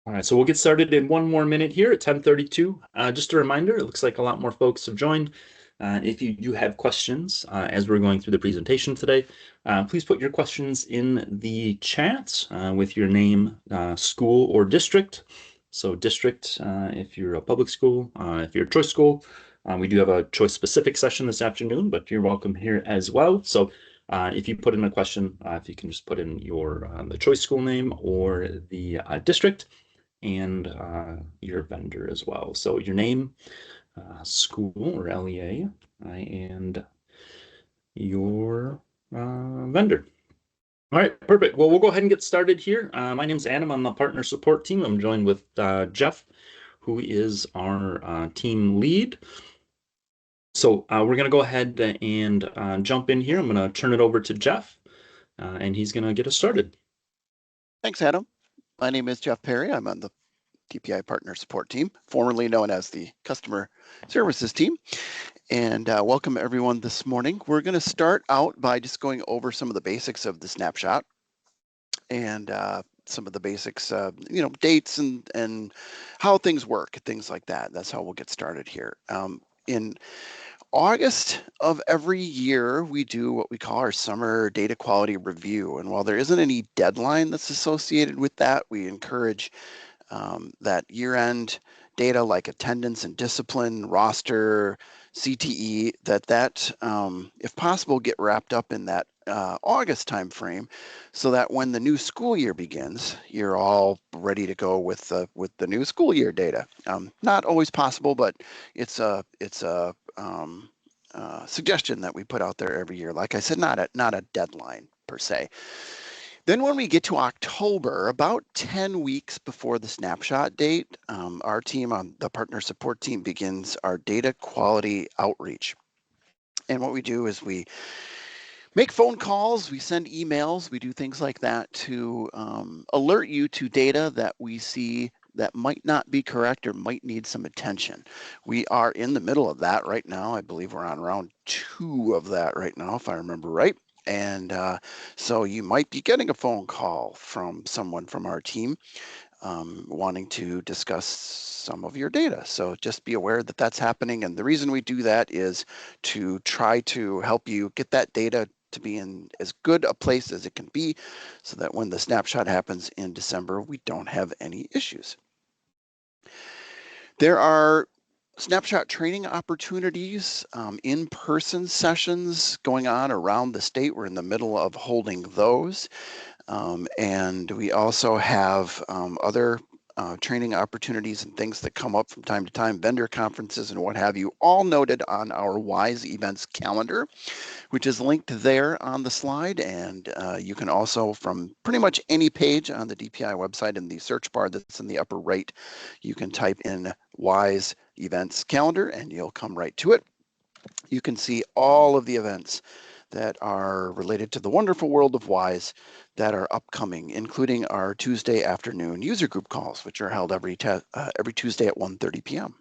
All right, so we'll get started in one more minute here at 10:32. Just a reminder, it looks like a lot more folks have joined. If you do have questions as we're going through the presentation today, please put your questions in the chat with your name, school, or district. So district, if you're a public school, if you're a choice school. We do have a choice-specific session this afternoon, but you're welcome here as well. So if you put in a question, if you can just put in your the choice school name or the district, and your vendor as well. So your name, school or LEA, and your vendor. All right, perfect. Well, we'll go ahead and get started here. My name's Adam. I'm the partner support team. I'm joined with Jeff, who is our team lead. So we're going to go ahead and jump in here. I'm going to turn it over to Jeff, and he's going to get us started. Thanks, Adam. My name is Jeff Perry. I'm on the DPI Partner Support Team, formerly known as the Customer Services Team. And welcome everyone this morning. We're going to start out by just going over some of the basics of the snapshot and some of the basics, dates and how things work, things like that. That's how we'll get started here. In August of every year, we do what we call our summer data quality review. And while there isn't any deadline that's associated with that, we encourage that year-end data like attendance and discipline, roster, CTE, that if possible, get wrapped up in that August timeframe, so that when the new school year begins, you're all ready to go with the new school year data. Not always possible, but it's a suggestion that we put out there every year. Like I said, not a deadline per se. Then when we get to October, about 10 weeks before the snapshot date, our team on the partner support team begins our data quality outreach. And what we do is we make phone calls, we send emails, we do things like that to alert you to data that we see that might not be correct or might need some attention. We are in the middle of that right now. I believe we're on round 2 of that right now, if I remember right. And so you might be getting a phone call from someone from our team wanting to discuss some of your data. So just be aware that that's happening. And the reason we do that is to try to help you get that data to be in as good a place as it can be, so that when the snapshot happens in December, we don't have any issues. There are snapshot training opportunities, in-person sessions going on around the state. We're in the middle of holding those. And we also have other training opportunities and things that come up from time to time, vendor conferences and what have you, all noted on our WISE events calendar, which is linked there on the slide. And you can also, from pretty much any page on the DPI website, in the search bar that's in the upper right, you can type in WISE events calendar and you'll come right to it. You can see all of the events that are related to the wonderful world of WISE that are upcoming, including our Tuesday afternoon user group calls, which are held every Tuesday at 1:30 p.m.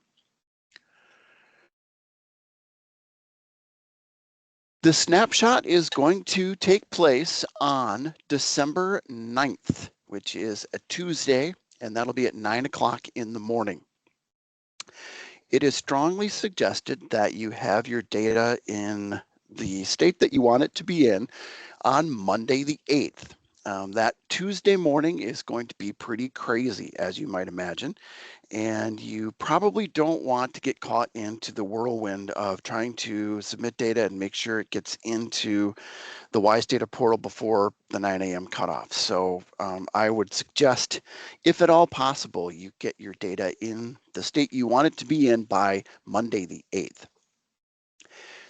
The snapshot is going to take place on December 9th, which is a Tuesday, and that'll be at 9 o'clock in the morning. It is strongly suggested that you have your data in the state that you want it to be in on Monday the 8th. That Tuesday morning is going to be pretty crazy, as you might imagine, and you probably don't want to get caught into the whirlwind of trying to submit data and make sure it gets into the WISE data portal before the 9 a.m. cutoff. So I would suggest, if at all possible, you get your data in the state you want it to be in by Monday the 8th.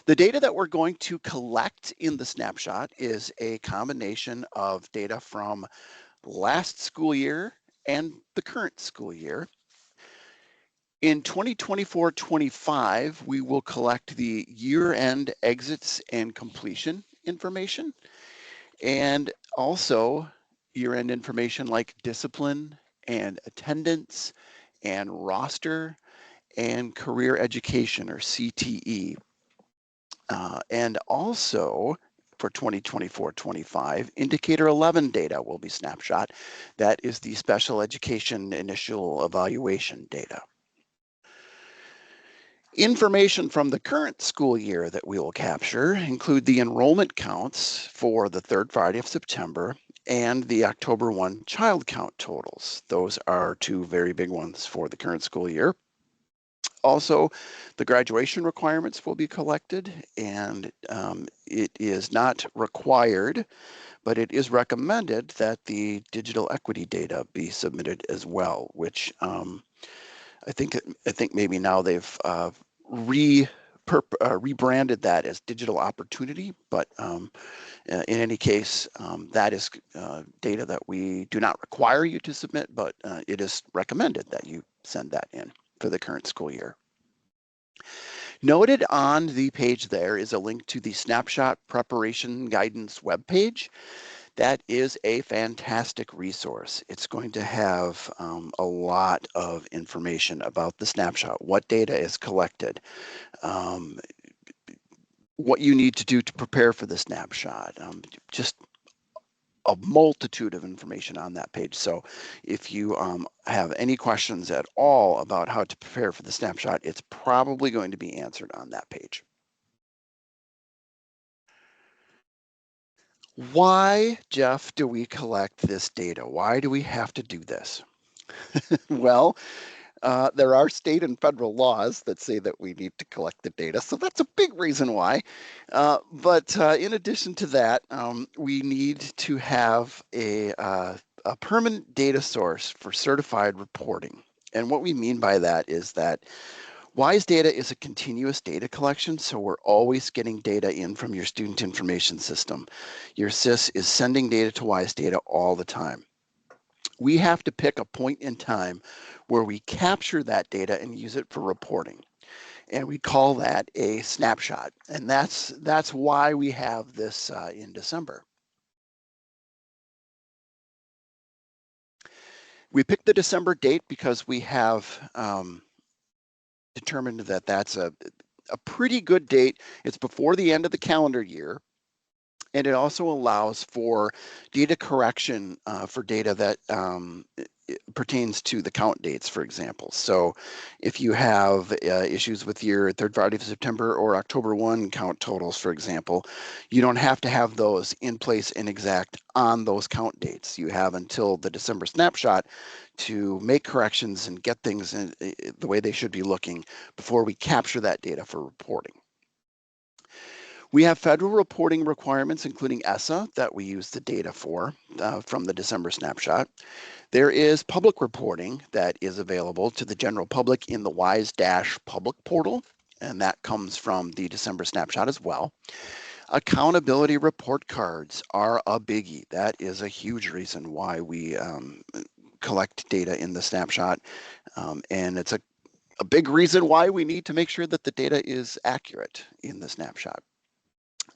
The data that we're going to collect in the snapshot is a combination of data from last school year and the current school year. In 2024-25, we will collect the year-end exits and completion information, and also year-end information like discipline and attendance and roster and career education, or CTE. And also for 2024-25. Indicator 11 data will be Snapshot. That is the special education initial evaluation data. Information from the current school year that we will capture include the enrollment counts for the third Friday of September and the October 1 child count totals. Those are two very big ones for the current school year. Also, the graduation requirements will be collected, and it is not required, but it is recommended that the digital equity data be submitted as well, which I think maybe now they've rebranded that as digital opportunity, but in any case, that is data that we do not require you to submit, but it is recommended that you send that in for the current school year. Noted on the page there is a link to the Snapshot Preparation Guidance webpage. That is a fantastic resource. It's going to have a lot of information about the snapshot, what data is collected, what you need to do to prepare for the snapshot, just a multitude of information on that page. So if you have any questions at all about how to prepare for the snapshot, it's probably going to be answered on that page. Why, Jeff, do we collect this data? Why do we have to do this? Well, there are state and federal laws that say that we need to collect the data, so that's a big reason why. But in addition to that, we need to have a permanent data source for certified reporting. And what we mean by that is that WISE data is a continuous data collection, so we're always getting data in from your student information system. Your SIS is sending data to WISE data all the time. We have to pick a point in time where we capture that data and use it for reporting. And we call that a snapshot. And that's why we have this in December. We picked the December date because we have determined that that's a pretty good date. It's before the end of the calendar year. And it also allows for data correction for data that pertains to the count dates, for example. So if you have issues with your third Friday of September or October 1 count totals, for example, you don't have to have those in place and exact on those count dates. You have until the December snapshot to make corrections and get things in the way they should be looking before we capture that data for reporting. We have federal reporting requirements, including ESSA, that we use the data for from the December snapshot. There is public reporting that is available to the general public in the WISE-public portal, and that comes from the December snapshot as well. Accountability report cards are a biggie. That is a huge reason why we collect data in the snapshot, and it's a big reason why we need to make sure that the data is accurate in the snapshot.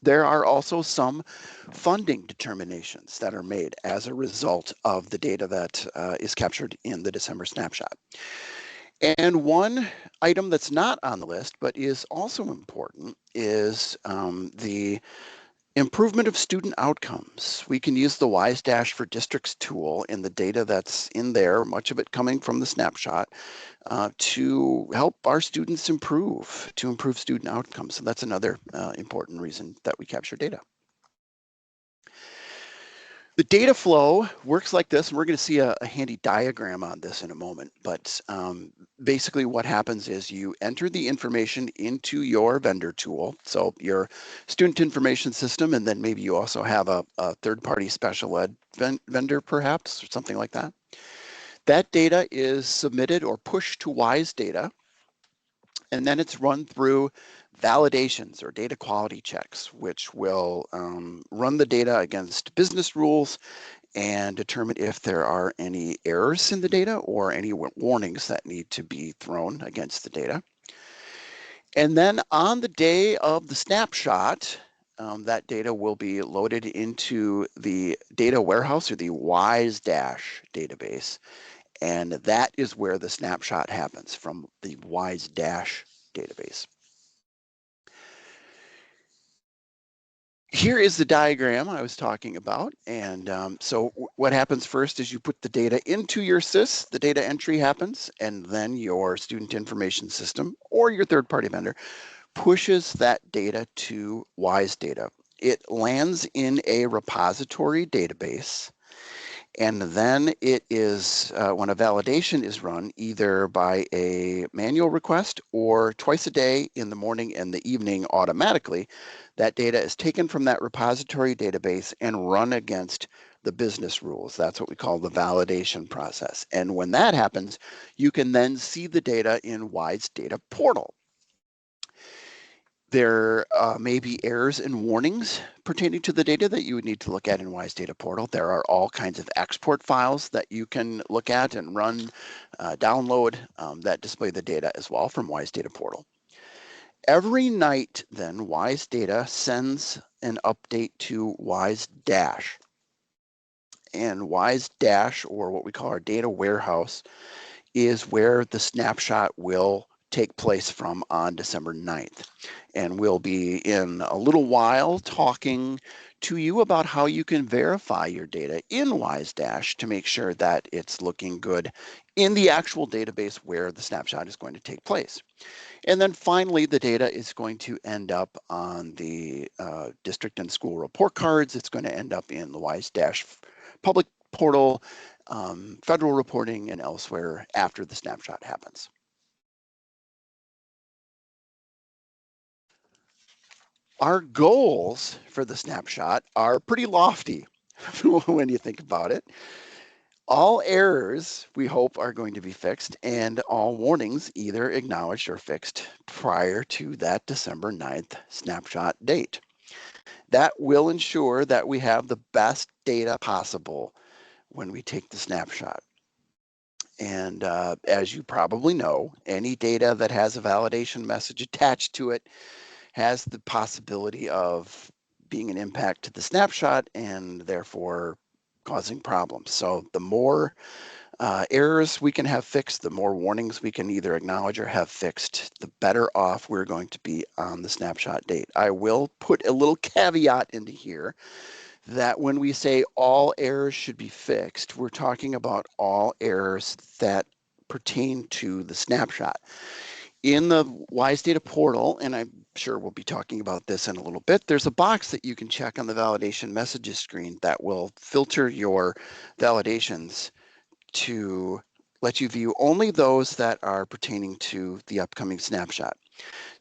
There are also some funding determinations that are made as a result of the data that is captured in the December snapshot. And one item that's not on the list, but is also important, is the improvement of student outcomes. We can use the WISE Dash for Districts tool and the data that's in there, much of it coming from the snapshot, to help our students improve student outcomes. So that's another important reason that we capture data. The data flow works like this, and we're going to see a handy diagram on this in a moment, but basically what happens is you enter the information into your vendor tool, so your student information system, and then maybe you also have a third-party special ed vendor perhaps, or something like that. That data is submitted or pushed to WISE data, and then it's run through validations or data quality checks, which will run the data against business rules and determine if there are any errors in the data or any warnings that need to be thrown against the data. And then on the day of the snapshot, that data will be loaded into the data warehouse or the WISE Dash database. And that is where the snapshot happens, from the WISE Dash database. Here is the diagram I was talking about. And so what happens first is you put the data into your SIS, the data entry happens, and then your student information system or your third-party vendor pushes that data to WISE data. It lands in a repository database, and then it is, when a validation is run, either by a manual request or twice a day in the morning and the evening automatically, that data is taken from that repository database and run against the business rules. That's what we call the validation process. And when that happens, you can then see the data in WISE Data Portal. There may be errors and warnings pertaining to the data that you would need to look at in WISE Data Portal. There are all kinds of export files that you can look at and run, download that display the data as well from WISE Data Portal. Every night, then, WISE Data sends an update to WISE Dash. And WISE Dash, or what we call our data warehouse, is where the snapshot will take place from on December 9th. And we'll be in a little while talking to you about how you can verify your data in WISE Dash to make sure that it's looking good in the actual database where the snapshot is going to take place. And then finally, the data is going to end up on the district and school report cards. It's going to end up in the WISE Dash public portal, federal reporting, and elsewhere after the snapshot happens. Our goals for the snapshot are pretty lofty when you think about it. All errors, we hope, are going to be fixed, and all warnings either acknowledged or fixed prior to that December 9th snapshot date. That will ensure that we have the best data possible when we take the snapshot. And as you probably know, any data that has a validation message attached to it has the possibility of being an impact to the snapshot and therefore causing problems. So the more errors we can have fixed, the more warnings we can either acknowledge or have fixed, the better off we're going to be on the snapshot date. I will put a little caveat into here that when we say all errors should be fixed, we're talking about all errors that pertain to the snapshot. In the WISE Data Portal, and I'm sure we'll be talking about this in a little bit, there's a box that you can check on the validation messages screen that will filter your validations to let you view only those that are pertaining to the upcoming snapshot.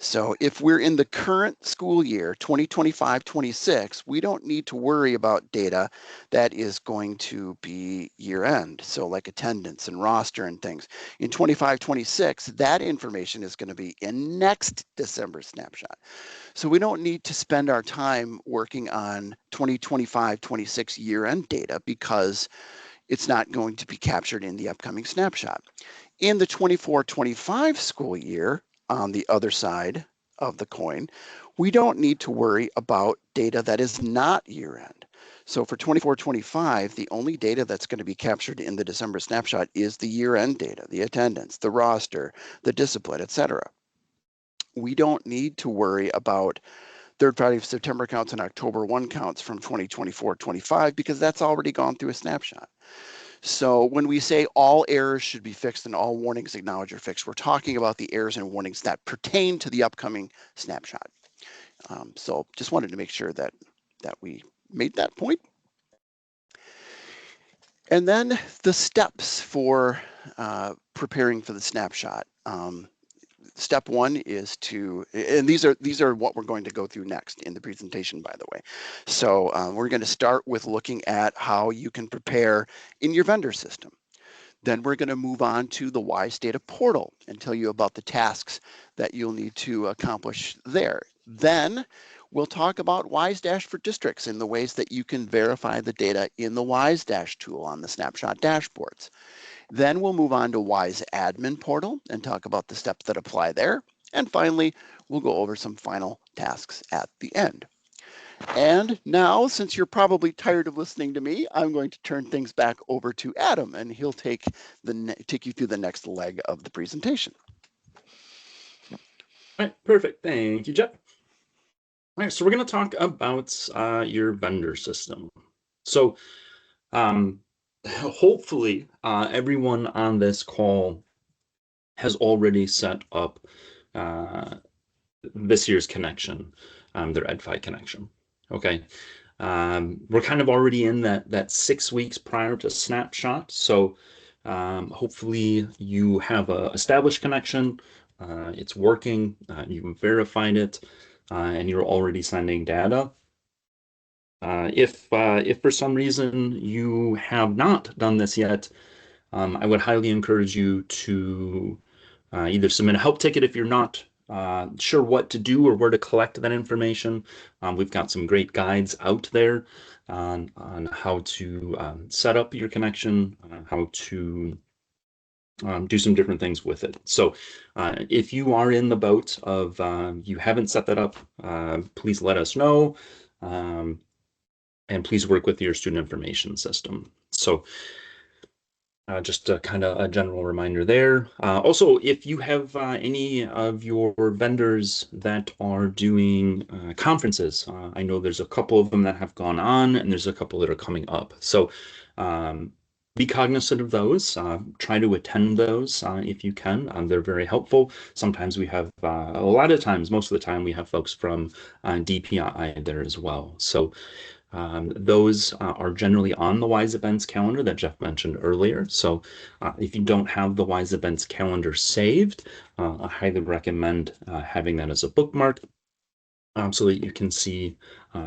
So if we're in the current school year, 2025-26, we don't need to worry about data that is going to be year end. So like attendance and roster and things. In 25-26, that information is going to be in next December snapshot. So we don't need to spend our time working on 2025-26 year end data because it's not going to be captured in the upcoming snapshot. In the 24-25 school year, on the other side of the coin, we don't need to worry about data that is not year end. So for 24-25, the only data that's going to be captured in the December snapshot is the year end data, the attendance, the roster, the discipline, etc. We don't need to worry about third-party September counts and October 1 counts from 2024-25 because that's already gone through a snapshot. So when we say all errors should be fixed and all warnings acknowledged or fixed, we're talking about the errors and warnings that pertain to the upcoming snapshot. So just wanted to make sure that we made that point. And then the steps for preparing for the snapshot. Step one is to, and these are what we're going to go through next in the presentation, by the way. So we're going to start with looking at how you can prepare in your vendor system. Then we're going to move on to the WISE Data Portal and tell you about the tasks that you'll need to accomplish there. Then we'll talk about WISE Dash for districts and the ways that you can verify the data in the WISE Dash tool on the snapshot dashboards. Then we'll move on to WISE Admin Portal and talk about the steps that apply there. And finally, we'll go over some final tasks at the end. And now, since you're probably tired of listening to me, I'm going to turn things back over to Adam, and he'll take you through the next leg of the presentation. All right, perfect. Thank you, Jeff. All right, so we're going to talk about your vendor system. So hopefully everyone on this call has already set up uh, this year's connection, their EdFi connection. Okay. We're kind of already in that 6 weeks prior to Snapshot. So hopefully you have a established connection, it's working, you've verified it, and you're already sending data. If for some reason you have not done this yet, I would highly encourage you to either submit a help ticket if you're not sure what to do or where to collect that information. We've got some great guides out there on how to set up your connection, how to do some different things with it. So if you are in the boat of you haven't set that up, please let us know. Um, and please work with your student information system. So just a kind of a general reminder there. Also, if you have any of your vendors that are doing conferences, I know there's a couple of them that have gone on and there's a couple that are coming up. So um, be cognizant of those. Try to attend those if you can. They're very helpful. Sometimes we have, a lot of times, most of the time, we have folks from DPI there as well. So those are generally on the Wise Events calendar that Jeff mentioned earlier. So if you don't have the Wise Events calendar saved, I highly recommend having that as a bookmark so that you can see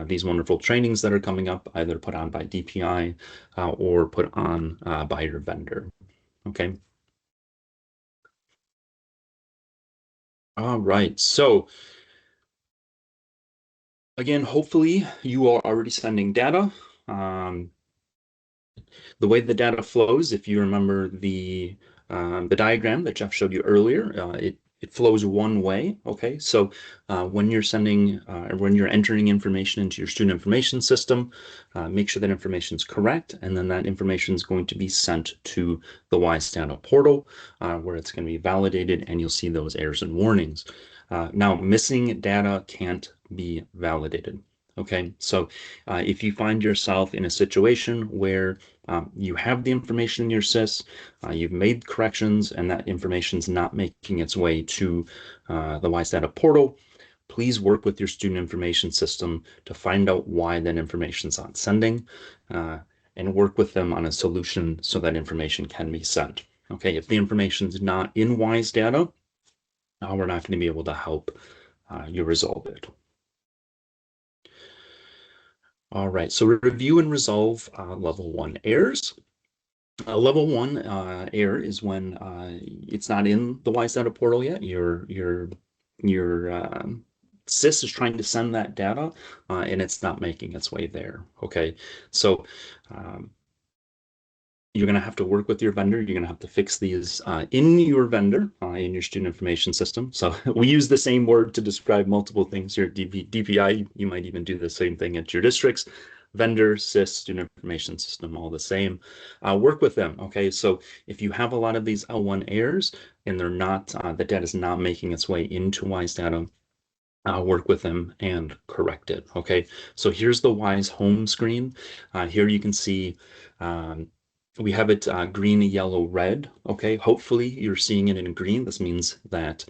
these wonderful trainings that are coming up, either put on by DPI or put on by your vendor. Okay. All right. So again, hopefully you are already sending data. Um, the way the data flows, if you remember the diagram that Jeff showed you earlier, it flows one way. Okay, so when you're sending or when you're entering information into your student information system, make sure that information is correct, and then that information is going to be sent to the Wise Data portal, where it's going to be validated, and you'll see those errors and warnings. Now, missing data can't be validated. Okay, so if you find yourself in a situation where you have the information in your SIS, you've made corrections, and that information is not making its way to the Wise Data portal, please work with your student information system to find out why that information is not sending uh, and work with them on a solution so that information can be sent. Okay, if the information is not in Wise Data, we're not going to be able to help you resolve it. All right, so review and resolve level 1 errors. Level 1 error is when it's not in the Wise Data portal yet. Your SIS is trying to send that data and it's not making its way there. Okay, so um, you're going to have to work with your vendor. You're going to have to fix these in your vendor, in your student information system. So we use the same word to describe multiple things here at DPI. You might even do the same thing at your districts. Vendor, SIS, student information system, all the same. Work with them. Okay, so if you have a lot of these L1 errors and they're not, the data is not making its way into Wise Data, work with them and correct it. Okay, so here's the Wise home screen. Here you can see we have it green, yellow, red. Okay, hopefully you're seeing it in green. This means that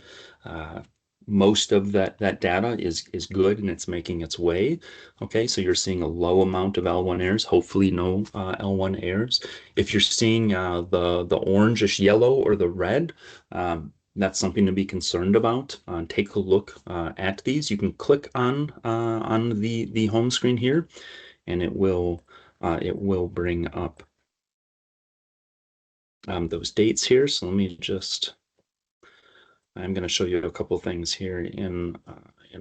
most of that data is good and it's making its way. Okay, so you're seeing a low amount of L1 errors, hopefully no L1 errors. If you're seeing the orangish yellow or the red, that's something to be concerned about. Take a look at these. You can click on the home screen here, and it will bring up those dates here. So let me just, I'm going to show you a couple things here in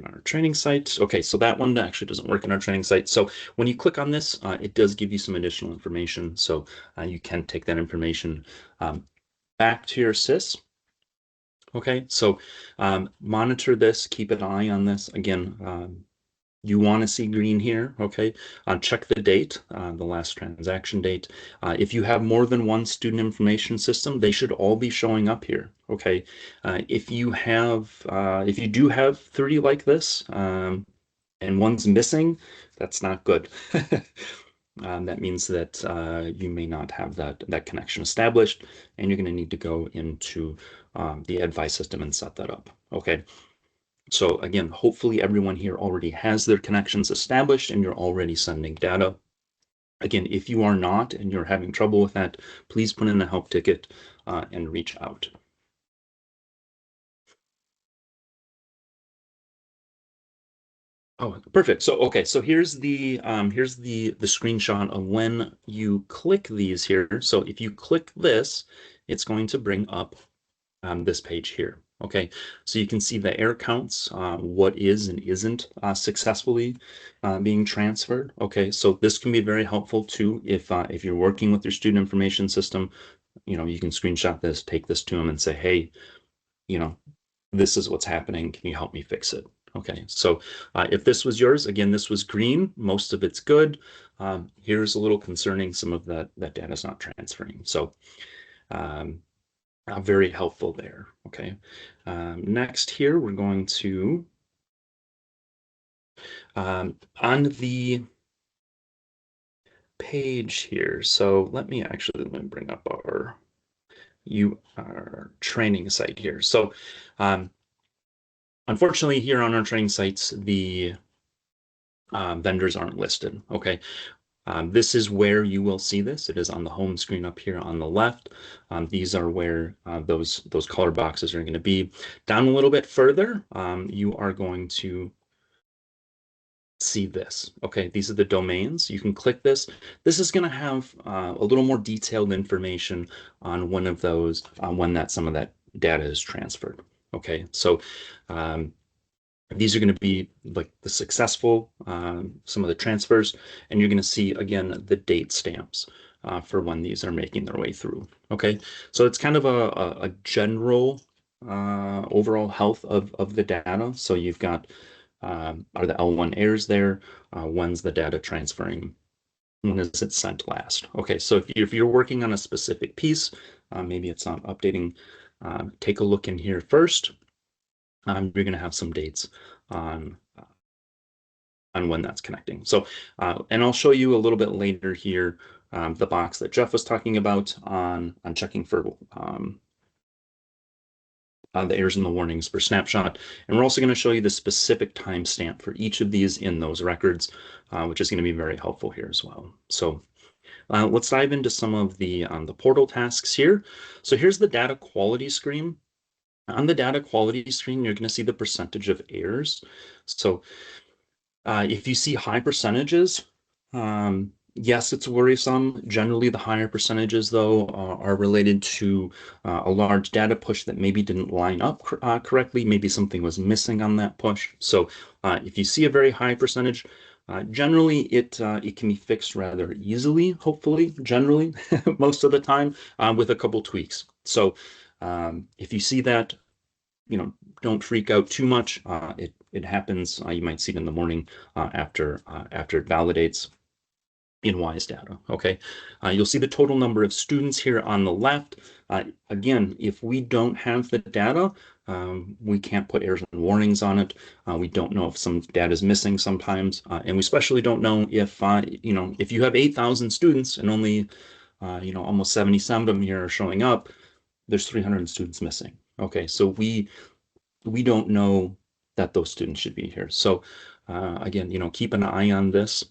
our training site. Okay, so that one actually doesn't work in our training site. So when you click on this, it does give you some additional information. So you can take that information back to your SIS. Okay, so monitor this, keep an eye on this. Again, you want to see green here, okay? Check the date, the last transaction date. If you have more than one student information system, they should all be showing up here, okay? If you do have 30 like this, and one's missing, that's not good. That means that you may not have that connection established, and you're going to need to go into the advice system and set that up. Okay. So again, hopefully everyone here already has their connections established and you're already sending data. Again, if you are not and you're having trouble with that, please put in a help ticket and reach out. Oh, perfect. So okay, so here's the screenshot of when you click these here. So if you click this, it's going to bring up this page here. Okay, so you can see the error counts, what is and isn't successfully being transferred. Okay, so this can be very helpful too if you're working with your student information system. You can screenshot this, take this to them, and say, hey, you know, this is what's happening. Can you help me fix it? Okay, so if this was yours, again, this was green. Most of it's good. Here's a little concerning. Some of that data is not transferring. So um, very helpful there. Okay. Next here, we're going to, on the page here. So let me bring up our training site here. So um, unfortunately here on our training sites, the vendors aren't listed. Okay. This is where you will see this. It is on the home screen up here on the left. These are where those color boxes are going to be. Down a little bit further, you are going to see this. Okay, these are the domains. You can click this. This is going to have a little more detailed information on one of those, on when some of that data is transferred. Okay, so um, these are going to be like the successful, some of the transfers, and you're going to see again the date stamps for when these are making their way through. Okay, so it's kind of a general overall health of the data. So you've got are the L1 errors there? When's the data transferring? When is it sent last? Okay, so if you're working on a specific piece, maybe it's not updating, take a look in here first. You're going to have some dates on when that's connecting. So, and I'll show you a little bit later here the box that Jeff was talking about on checking for the errors and the warnings for Snapshot. And we're also going to show you the specific timestamp for each of these in those records, which is going to be very helpful here as well. So let's dive into some of the portal tasks here. So here's the data quality screen. On the data quality screen, you're going to see the percentage of errors. So if you see high percentages, yes, it's worrisome. Generally, the higher percentages, though, are related to a large data push that maybe didn't line up correctly. Maybe something was missing on that push. So if you see a very high percentage, generally it can be fixed rather easily, hopefully, generally, most of the time, with a couple tweaks. So if you see that, don't freak out too much. It happens. You might see it in the morning after it validates in WISE data. Okay, you'll see the total number of students here on the left. Again, if we don't have the data, we can't put errors and warnings on it. We don't know if some data is missing sometimes, and we especially don't know if you have 8,000 students and only almost 77 of them here are showing up. There's 300 students missing. Okay, so we don't know that those students should be here. So again, keep an eye on this.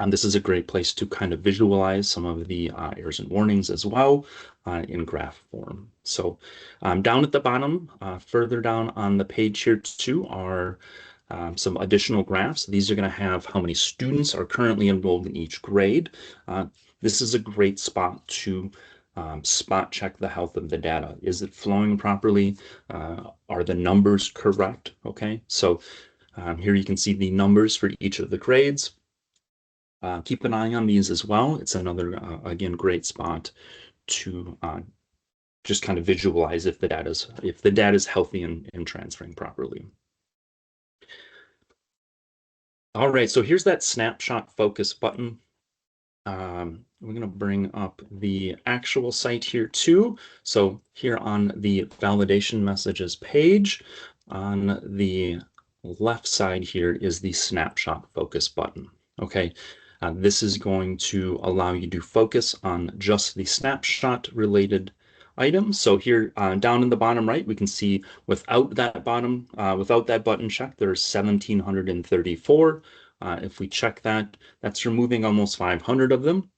This is a great place to kind of visualize some of the errors and warnings as well in graph form. So down at the bottom, further down on the page here too, are some additional graphs. These are going to have how many students are currently enrolled in each grade. This is a great spot to spot check the health of the data. Is it flowing properly? Are the numbers correct? Okay, so here you can see the numbers for each of the grades. Keep an eye on these as well. It's another, again, great spot to just kind of visualize if the data is healthy and transferring properly. All right, so here's that snapshot focus button. We're going to bring up the actual site here too. So here on the validation messages page, on the left side here is the snapshot focus button. Okay, this is going to allow you to focus on just the snapshot related items. So here down in the bottom right, we can see without that button checked, there's 1,734. If we check that, that's removing almost 500 of them.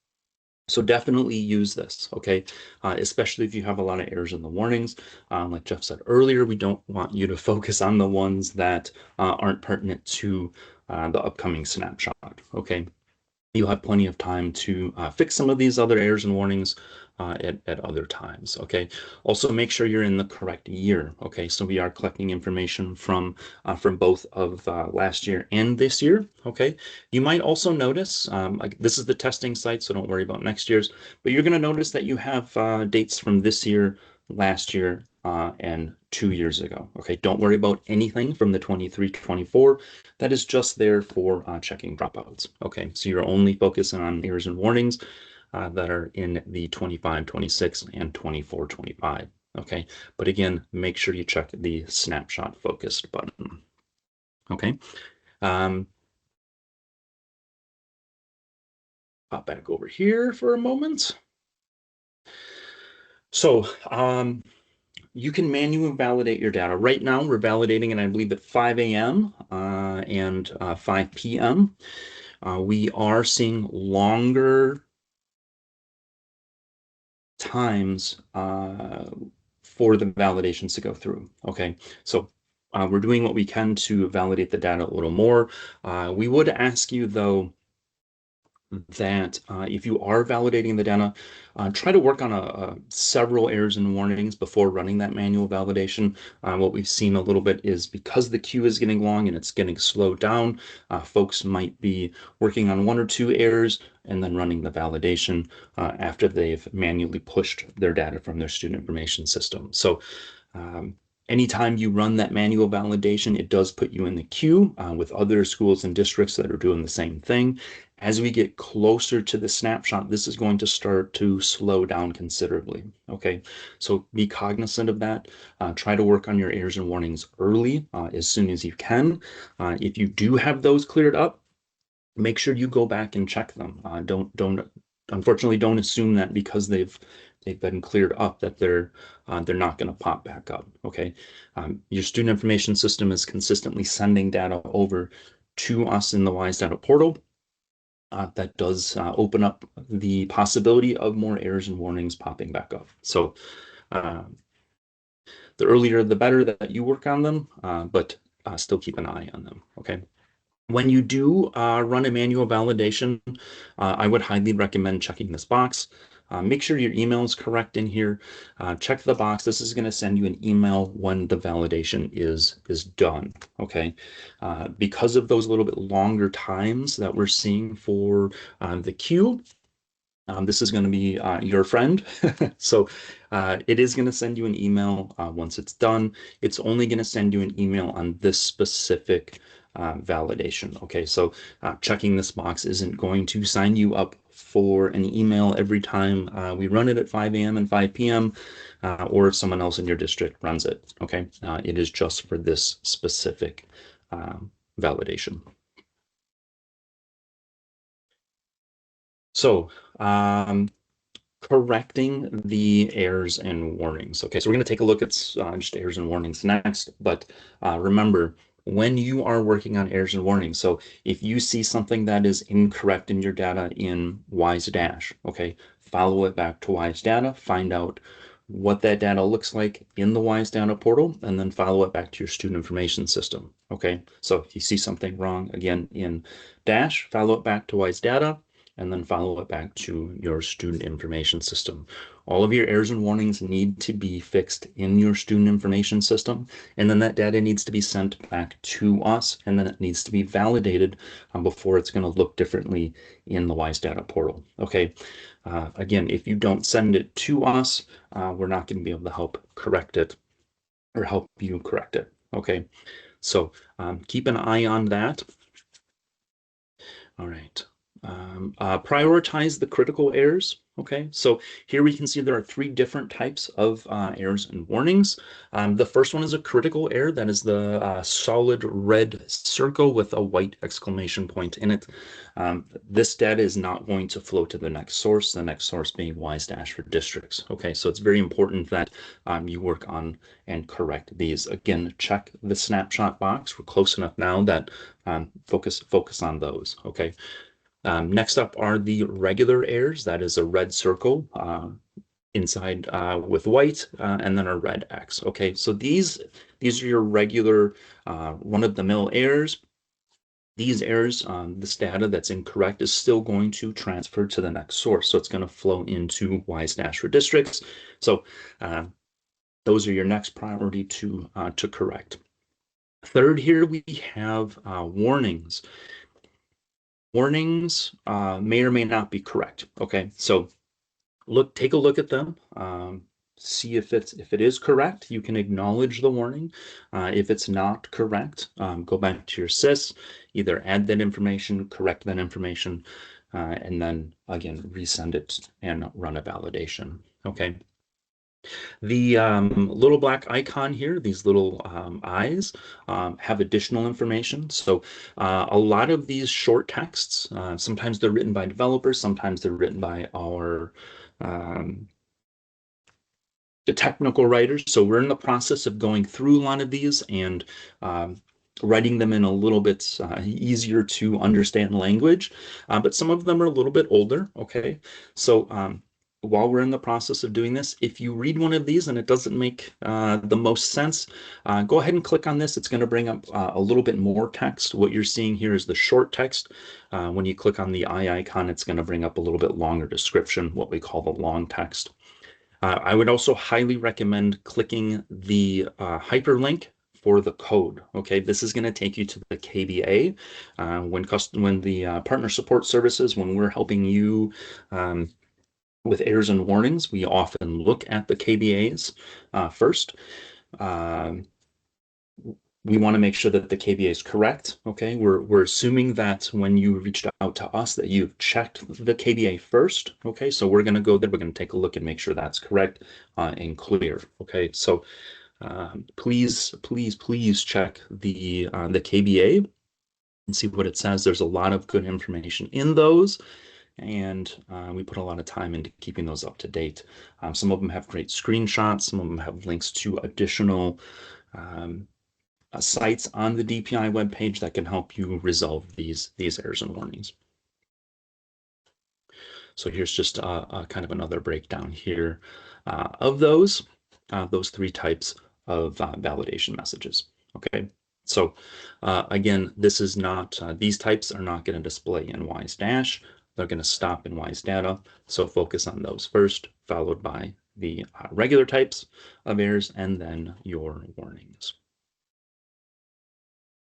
So definitely use this, okay? Especially if you have a lot of errors in the warnings. Like Jeff said earlier, we don't want you to focus on the ones that aren't pertinent to the upcoming snapshot, okay? You'll have plenty of time to fix some of these other errors and warnings at other times, okay? Also, make sure you're in the correct year, okay? So we are collecting information from both of last year and this year, okay? You might also notice, like this is the testing site, so don't worry about next year's, but you're going to notice that you have dates from this year, last year, and 2 years ago, okay? Don't worry about anything from the 23-24. That is just there for checking dropouts. Okay, so you're only focusing on errors and warnings that are in the 25-26 and 24-25. Okay, but again, make sure you check the snapshot focused button. Okay, pop back over here for a moment. So you can manually validate your data. Right now, we're validating it, I believe, at 5 a.m. And 5 p.m. We are seeing longer times for the validations to go through. Okay, so we're doing what we can to validate the data a little more. We would ask you, though, that if you are validating the data, try to work on several errors and warnings before running that manual validation. What we've seen a little bit is because the queue is getting long and it's getting slowed down, folks might be working on one or two errors and then running the validation after they've manually pushed their data from their student information system. So anytime you run that manual validation, it does put you in the queue with other schools and districts that are doing the same thing. As we get closer to the snapshot, this is going to start to slow down considerably. Okay, so be cognizant of that. Try to work on your errors and warnings early as soon as you can. If you do have those cleared up, make sure you go back and check them. Unfortunately, don't assume that because they've been cleared up that they're not going to pop back up. Okay, your student information system is consistently sending data over to us in the WISE data portal. That does open up the possibility of more errors and warnings popping back up. So the earlier the better that you work on them, but still keep an eye on them. Okay. When you do run a manual validation, I would highly recommend checking this box. Make sure your email is correct in here. Check the box. This is going to send you an email when the validation is done. Okay, because of those little bit longer times that we're seeing for the queue, this is going to be your friend. So it is going to send you an email once it's done. It's only going to send you an email on this specific validation. Okay, so checking this box isn't going to sign you up for an email every time we run it at 5 a.m. and 5 p.m. Or if someone else in your district runs it. Okay, it is just for this specific validation. So correcting the errors and warnings. Okay, so we're going to take a look at just errors and warnings next, but remember, when you are working on errors and warnings, so if you see something that is incorrect in your data in WISE Dash, okay, follow it back to WISE Data, find out what that data looks like in the WISE Data portal, and then follow it back to your student information system, okay? So if you see something wrong, again, in Dash, follow it back to WISE Data, and then follow it back to your student information system. All of your errors and warnings need to be fixed in your student information system, and then that data needs to be sent back to us, and then it needs to be validated before it's going to look differently in the WISE data portal. Okay, again, if you don't send it to us, we're not going to be able to help correct it or help you correct it. Okay, so keep an eye on that. All right. Prioritize the critical errors. Okay, so here we can see there are three different types of errors and warnings. The first one is a critical error. That is the solid red circle with a white exclamation point in it. This data is not going to flow to the next source being wise dash for districts. Okay, so it's very important that you work on and correct these. Again, check the snapshot box. We're close enough now that focus on those. Okay. Next up are the regular errors. That is a red circle inside with white and then a red X. Okay, so these are your regular run-of-the-mill errors. These errors, this data that's incorrect is still going to transfer to the next source. So it's going to flow into wise dash for districts. So those are your next priority to correct. Third, here we have warnings. Warnings may or may not be correct. Okay, so take a look at them. See if it is correct. You can acknowledge the warning. If it's not correct, go back to your sys, either add that information, correct that information, and then again resend it and run a validation. Okay. The little black icon here, these little eyes, have additional information. So a lot of these short texts, sometimes they're written by developers, sometimes they're written by our um, the technical writers. So we're in the process of going through a lot of these and writing them in a little bit easier to understand language, but some of them are a little bit older. Okay, so while we're in the process of doing this, if you read one of these and it doesn't make the most sense, go ahead and click on this. It's going to bring up a little bit more text. What you're seeing here is the short text. When you click on the eye icon, it's going to bring up a little bit longer description, what we call the long text. I would also highly recommend clicking the hyperlink for the code. Okay, this is going to take you to the KBA. When the partner support services, when we're helping you with errors and warnings, we often look at the KBAs first. We want to make sure that the KBA is correct. Okay, we're assuming that when you reached out to us that you've checked the KBA first. Okay, so we're going to go there. We're going to take a look and make sure that's correct and clear. Okay, so please check the KBA and see what it says. There's a lot of good information in those, and we put a lot of time into keeping those up to date. Some of them have great screenshots. Some of them have links to additional sites on the DPI webpage that can help you resolve these errors and warnings. So here's just a kind of another breakdown here of those three types of validation messages. Okay, so again, this is not, these types are not going to display in Wise Dash. They're going to stop in Wise Data. So focus on those first, followed by the regular types of errors, and then your warnings.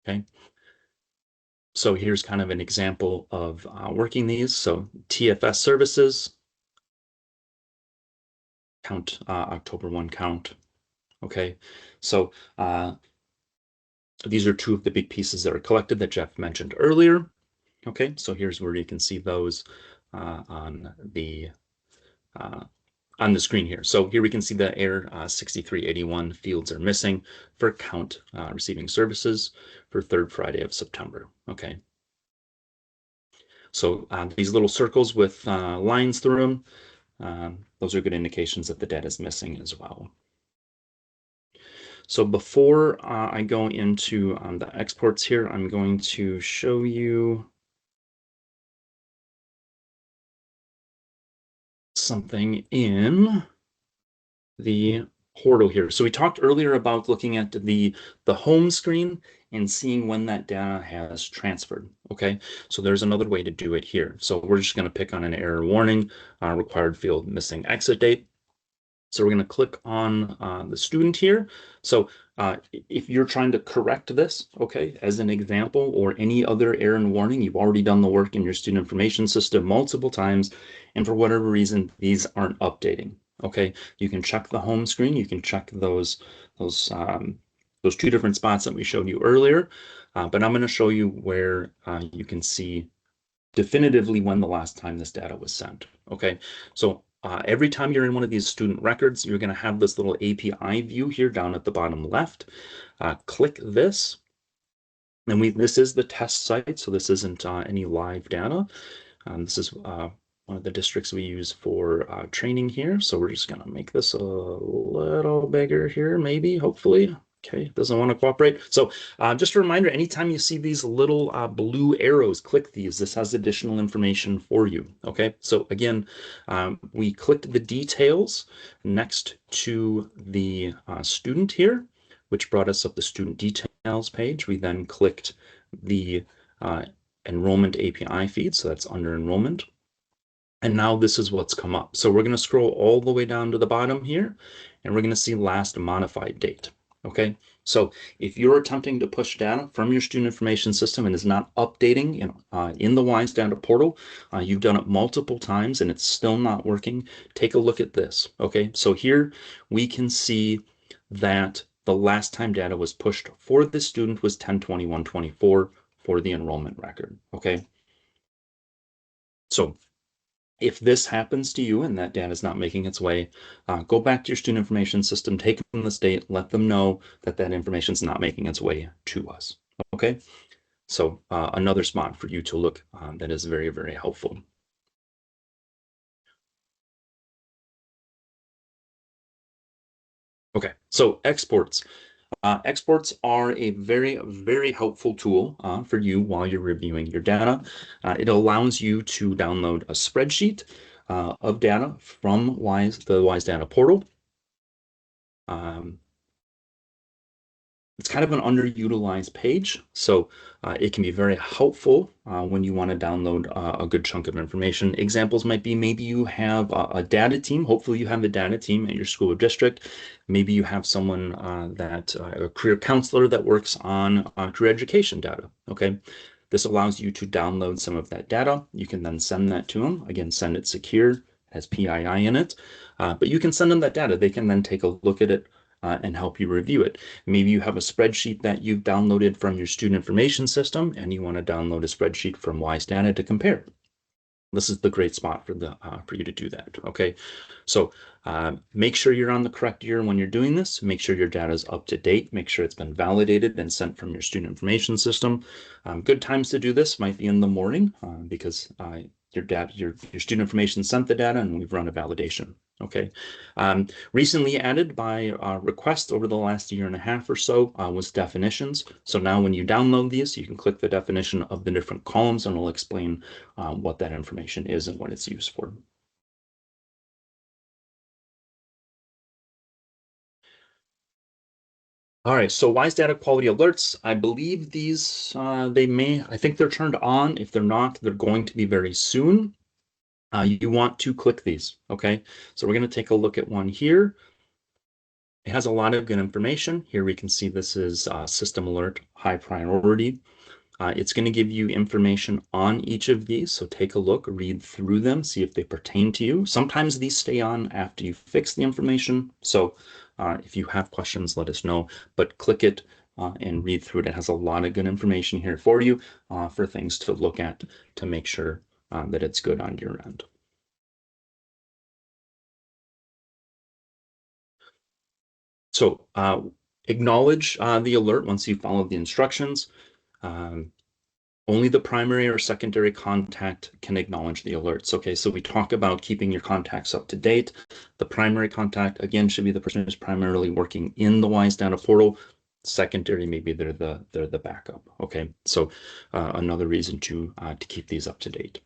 Okay. So here's kind of an example of working these. So TFS services, count October 1 count. Okay, so these are two of the big pieces that are collected that Jeff mentioned earlier. Okay, so here's where you can see those on the screen here. So here we can see the error 6381 fields are missing for count receiving services for third Friday of September. Okay. So these little circles with lines through them, those are good indications that the data is missing as well. So before I go into the exports here, I'm going to show you something in the portal here. So we talked earlier about looking at the home screen and seeing when that data has transferred. Okay, so there's another way to do it here. So we're just going to pick on an error warning, required field missing exit date. So we're going to click on the student here. So if you're trying to correct this, okay, as an example, or any other error and warning, you've already done the work in your student information system multiple times, and for whatever reason, these aren't updating. Okay, you can check the home screen. You can check those two different spots that we showed you earlier, but I'm going to show you where you can see definitively when the last time this data was sent. Okay, so every time you're in one of these student records, you're going to have this little API view here down at the bottom left. Click this, and this is the test site, so this isn't any live data. This is one of the districts we use for training here. So we're just going to make this a little bigger here, maybe, hopefully. Okay, it doesn't want to cooperate. So just a reminder, anytime you see these little blue arrows, click these. This has additional information for you. Okay, so again, we clicked the details next to the student here, which brought us up the student details page. We then clicked the enrollment API feed, so that's under enrollment. And now this is what's come up. So we're going to scroll all the way down to the bottom here, and we're going to see last modified date. Okay, so if you're attempting to push data from your student information system and is not updating in the WISE data portal, you've done it multiple times and it's still not working, take a look at this. Okay, so here we can see that the last time data was pushed for this student was 10/21/24 for the enrollment record. Okay, so if this happens to you and that data is not making its way, go back to your student information system, take them the state, let them know that that information is not making its way to us. Okay, so another spot for you to look that is very, very helpful. Okay, so exports. Exports are a very, very helpful tool for you while you're reviewing your data. It allows you to download a spreadsheet of data from the WISE data portal. It's kind of an underutilized page, so it can be very helpful when you want to download a good chunk of information. Examples might be maybe you have a data team. Hopefully you have a data team at your school or district. Maybe you have someone a career counselor that works on career education data. Okay, this allows you to download some of that data. You can then send that to them. Again, send it secure, has PII in it, but you can send them that data. They can then take a look at it and help you review it. Maybe you have a spreadsheet that you've downloaded from your student information system and you want to download a spreadsheet from WISE Data to compare. This is the great spot for you to do that. Okay, so make sure you're on the correct year when you're doing this. Make sure your data is up to date. Make sure it's been validated and sent from your student information system. Good times to do this might be in the morning because your student information sent the data and we've run a validation. Okay. Recently added by request over the last year and a half or so was definitions. So now when you download these, you can click the definition of the different columns and it'll explain what that information is and what it's used for. All right, so WISE data quality alerts. I believe these, I think they're turned on. If they're not, they're going to be very soon. You want to click these, okay? So we're going to take a look at one here. It has a lot of good information. Here we can see this is system alert, high priority. It's going to give you information on each of these. So take a look, read through them, see if they pertain to you. Sometimes these stay on after you fix the information. So if you have questions, let us know, but click it and read through it. It has a lot of good information here for you for things to look at to make sure that it's good on your end. So acknowledge the alert once you follow the instructions. Um, Only the primary or secondary contact can acknowledge the alerts. Okay, so we talk about keeping your contacts up to date. The primary contact, again, should be the person who's primarily working in the WISE data portal. Secondary, maybe they're the backup. Okay, so another reason to keep these up to date.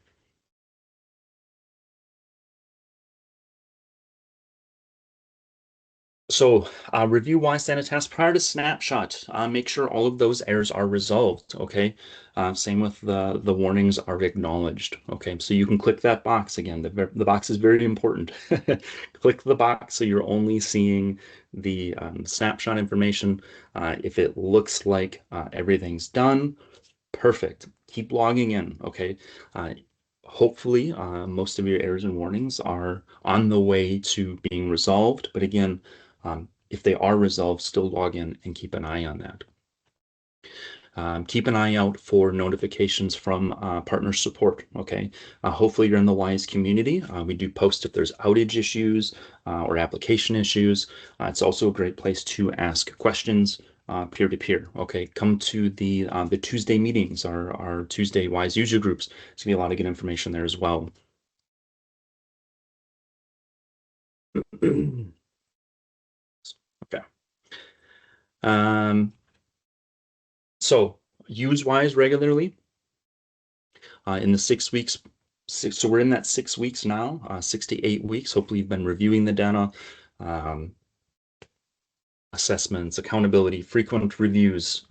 So review WISE data tasks prior to Snapshot. Make sure all of those errors are resolved, okay? Same with the warnings are acknowledged, okay? So you can click that box again. The box is very important. Click the box so you're only seeing the snapshot information. If it looks like everything's done, perfect. Keep logging in, okay? Hopefully, most of your errors and warnings are on the way to being resolved. But again, if they are resolved, still log in and keep an eye on that. Keep an eye out for notifications from partner support, okay? Hopefully you're in the WISE community. We do post if there's outage issues or application issues. It's also a great place to ask questions peer to peer. Okay, come to the Tuesday meetings, our Tuesday WISE user groups. There's gonna be a lot of good information there as well. Okay. So use WISE regularly in the 6 weeks. So we're in that 6 weeks now, 6 to 8 weeks. Hopefully you've been reviewing the data, assessments, accountability, frequent reviews.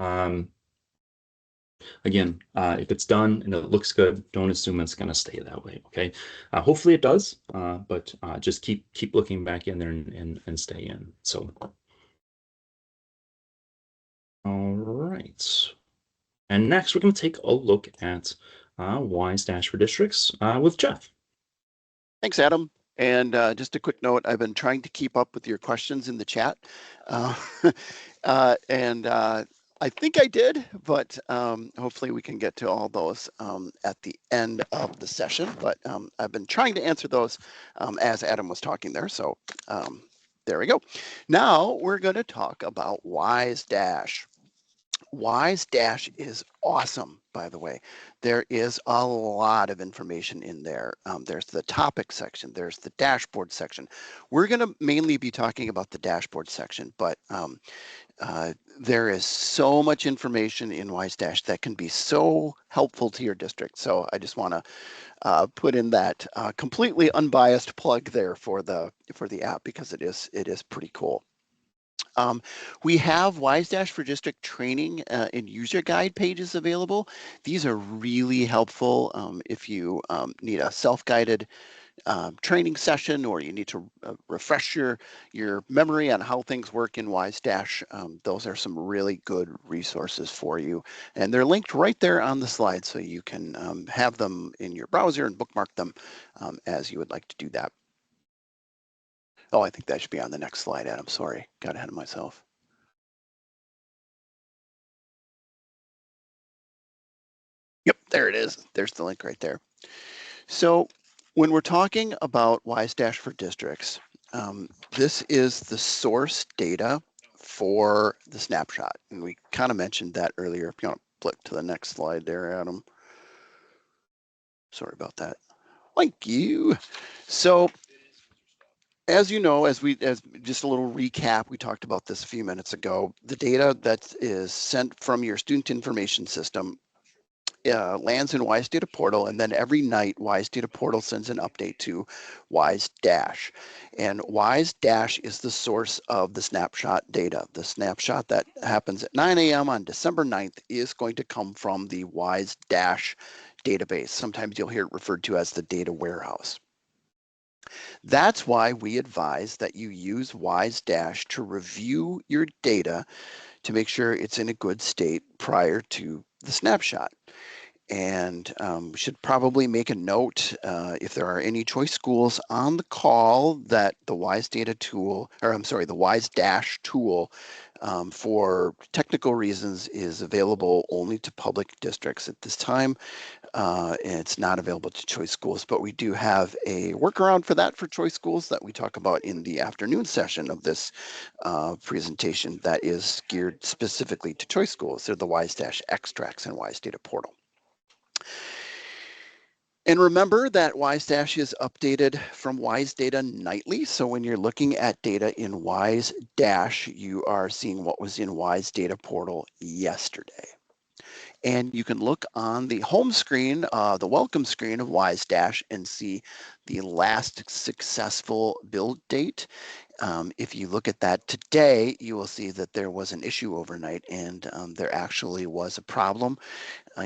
Again, if it's done and it looks good, don't assume it's going to stay that way. Okay. Hopefully it does, but just keep looking back in there and stay in. So, all right. And next, we're going to take a look at WISE Dash for Districts with Jeff. Thanks, Adam. And just a quick note, I've been trying to keep up with your questions in the chat. And I think I did, but hopefully we can get to all those at the end of the session. But I've been trying to answer those as Adam was talking there. So there we go. Now we're going to talk about WISE Dash. WISE Dash is awesome, by the way. There is a lot of information in there. There's the topic section, there's the dashboard section. We're going to mainly be talking about the dashboard section, but there is so much information in WISE Dash that can be so helpful to your district. So I just want to put in that completely unbiased plug there for the app, because it is pretty cool. We have WISE Dash for District training and user guide pages available. These are really helpful if you need a self-guided training session, or you need to refresh your memory on how things work in WISE Dash. Those are some really good resources for you. And they're linked right there on the slide, so you can have them in your browser and bookmark them as you would like to do that. Oh, I think that should be on the next slide, Adam. Sorry, got ahead of myself. Yep, there it is. There's the link right there. So when we're talking about WISE Dash for Districts, this is the source data for the snapshot. And we kind of mentioned that earlier. If you want to flip to the next slide there, Adam. Sorry about that. Thank you. So as you know, as just a little recap, we talked about this a few minutes ago, the data that is sent from your student information system lands in WISE Data Portal, and then every night WISE Data Portal sends an update to WISE Dash. And WISE Dash is the source of the snapshot data. The snapshot that happens at 9 a.m. on December 9th is going to come from the WISE Dash database. Sometimes you'll hear it referred to as the data warehouse. That's why we advise that you use WISE Dash to review your data to make sure it's in a good state prior to the snapshot. And we should probably make a note if there are any choice schools on the call that the WISE Data tool, or I'm sorry, the WISE Dash tool for technical reasons is available only to public districts at this time. And it's not available to choice schools, but we do have a workaround for that for choice schools that we talk about in the afternoon session of this presentation that is geared specifically to choice schools. They're the WISE Dash extracts and WISE Data Portal. And remember that WISE Dash is updated from WISE Data nightly. So when you're looking at data in WISE Dash, you are seeing what was in WISE Data Portal yesterday. And you can look on the home screen, the welcome screen of WISE Dash, and see the last successful build date. If you look at that today, you will see that there was an issue overnight, and there actually was a problem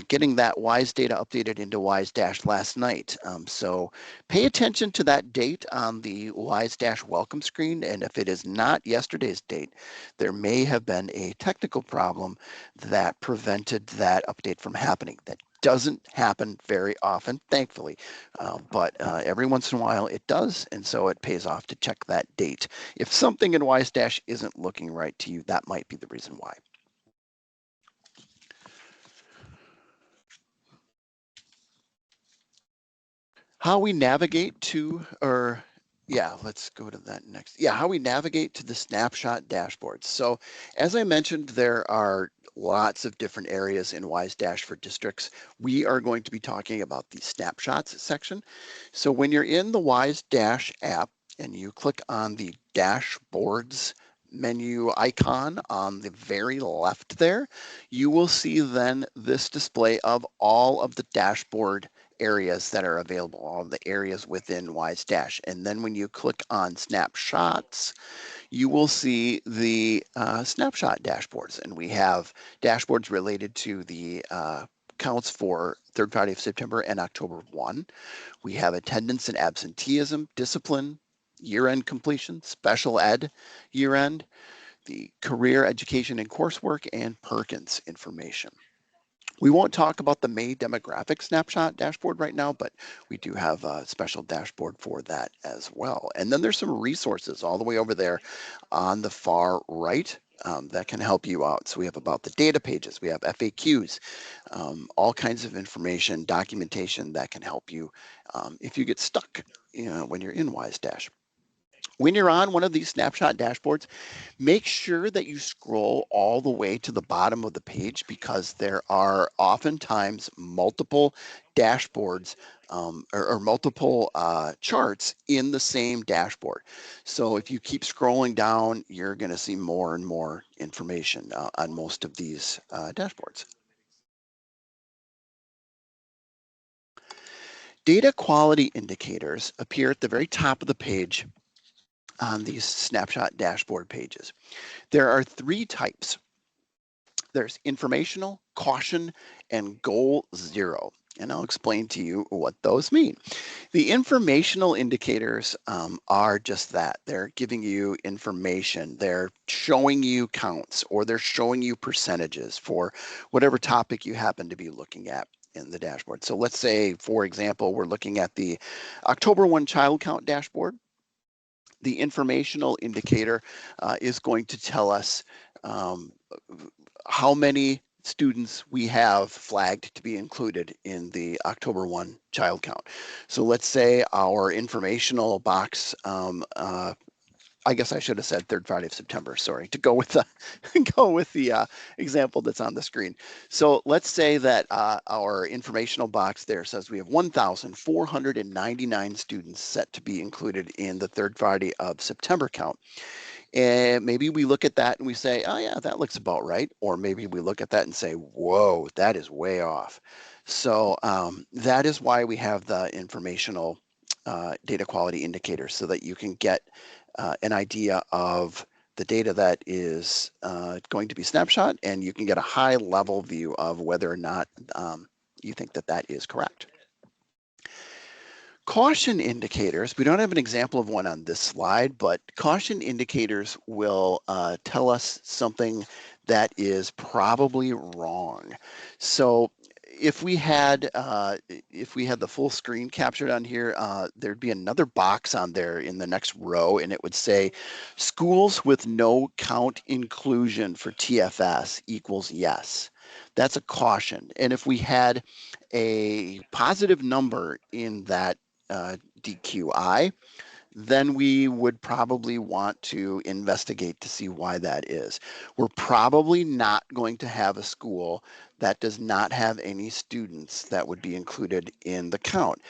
getting that WISE data updated into WISE Dash last night. So pay attention to that date on the WISE Dash welcome screen. And if it is not yesterday's date, there may have been a technical problem that prevented that update from happening. That doesn't happen very often, thankfully, but every once in a while it does, and so it pays off to check that date. If something in WISE Dash isn't looking right to you, that might be the reason why. How we navigate to, or yeah, let's go to that next. Yeah, how we navigate to the snapshot dashboards. So as I mentioned, there are lots of different areas in Wise Dash for districts. We are going to be talking about the snapshots section. So when you're in the Wise Dash app and you click on the dashboards menu icon on the very left there, you will see then this display of all of the dashboard areas that are available, all the areas within Wise Dash. And then when you click on snapshots, you will see the snapshot dashboards. And we have dashboards related to the counts for third Friday of September and October 1. We have attendance and absenteeism, discipline, year-end completion, special ed year-end, the career education and coursework, and Perkins information. We won't talk about the May demographic snapshot dashboard right now, but we do have a special dashboard for that as well. And then there's some resources all the way over there on the far right that can help you out. So we have about the data pages, we have FAQs, all kinds of information, documentation that can help you if you get stuck, when you're in Wise Dash. When you're on one of these snapshot dashboards, make sure that you scroll all the way to the bottom of the page because there are oftentimes multiple dashboards or multiple charts in the same dashboard. So if you keep scrolling down, you're going to see more and more information on most of these dashboards. Data quality indicators appear at the very top of the page on these snapshot dashboard pages. There are three types. There's informational, caution, and goal zero. And I'll explain to you what those mean. The informational indicators are just that. They're giving you information. They're showing you counts or they're showing you percentages for whatever topic you happen to be looking at in the dashboard. So let's say, for example, we're looking at the October 1 child count dashboard. The informational indicator is going to tell us um, how many students we have flagged to be included in the October 1 child count. So let's say our informational box, I guess I should have said third Friday of September, sorry, to go with the example that's on the screen. So let's say that our informational box there says we have 1,499 students set to be included in the third Friday of September count. And maybe we look at that and we say, oh yeah, that looks about right. Or maybe we look at that and say, whoa, that is way off. So that is why we have the informational data quality indicators so that you can get an idea of the data that is going to be snapshot and you can get a high level view of whether or not you think that that is correct. Caution indicators, we don't have an example of one on this slide, but caution indicators will tell us something that is probably wrong. So if we had the full screen captured on here, there'd be another box on there in the next row, and it would say schools with no count inclusion for TFS equals yes. That's a caution. And if we had a positive number in that DQI, then we would probably want to investigate to see why that is. We're probably not going to have a school that does not have any students that would be included in the count.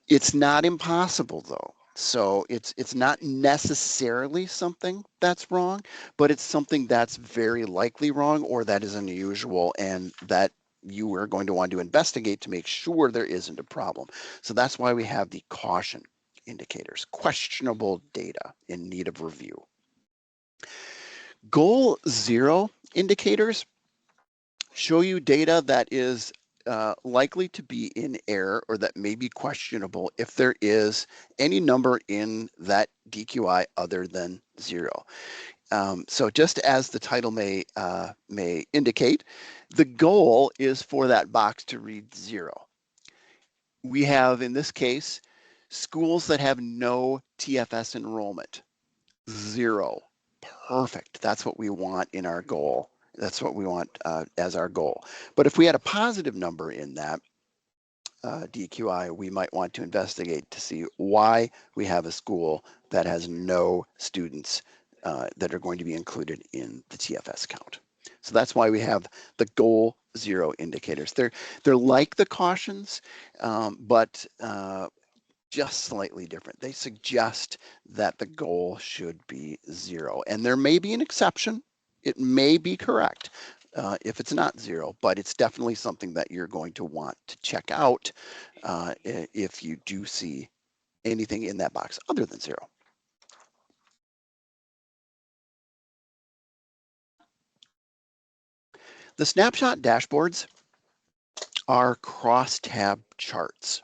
It's not impossible though. So it's not necessarily something that's wrong, but it's something that's very likely wrong or that is unusual and that you are going to want to investigate to make sure there isn't a problem. So that's why we have the caution indicators, questionable data in need of review. Goal zero indicators show you data that is likely to be in error or that may be questionable if there is any number in that DQI other than zero. So just as the title may indicate, the goal is for that box to read zero. We have, in this case, schools that have no TFS enrollment, zero. Perfect. That's what we want in our goal. That's what we want as our goal. But if we had a positive number in that, DQI, we might want to investigate to see why we have a school that has no students that are going to be included in the TFS count. So that's why we have the goal zero indicators. They're like the cautions, but just slightly different. They suggest that the goal should be zero, and there may be an exception. It may be correct if it's not zero, but it's definitely something that you're going to want to check out if you do see anything in that box other than zero. The snapshot dashboards are cross-tab charts,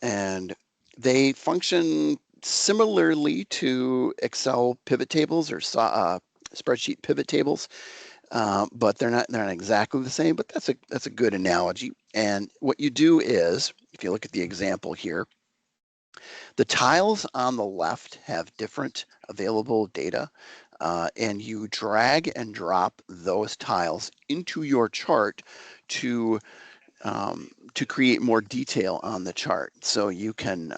and they function similarly to Excel pivot tables or spreadsheet pivot tables, but they're not exactly the same. But that's a good analogy. And what you do is, if you look at the example here, the tiles on the left have different available data, and you drag and drop those tiles into your chart to create more detail on the chart. So you can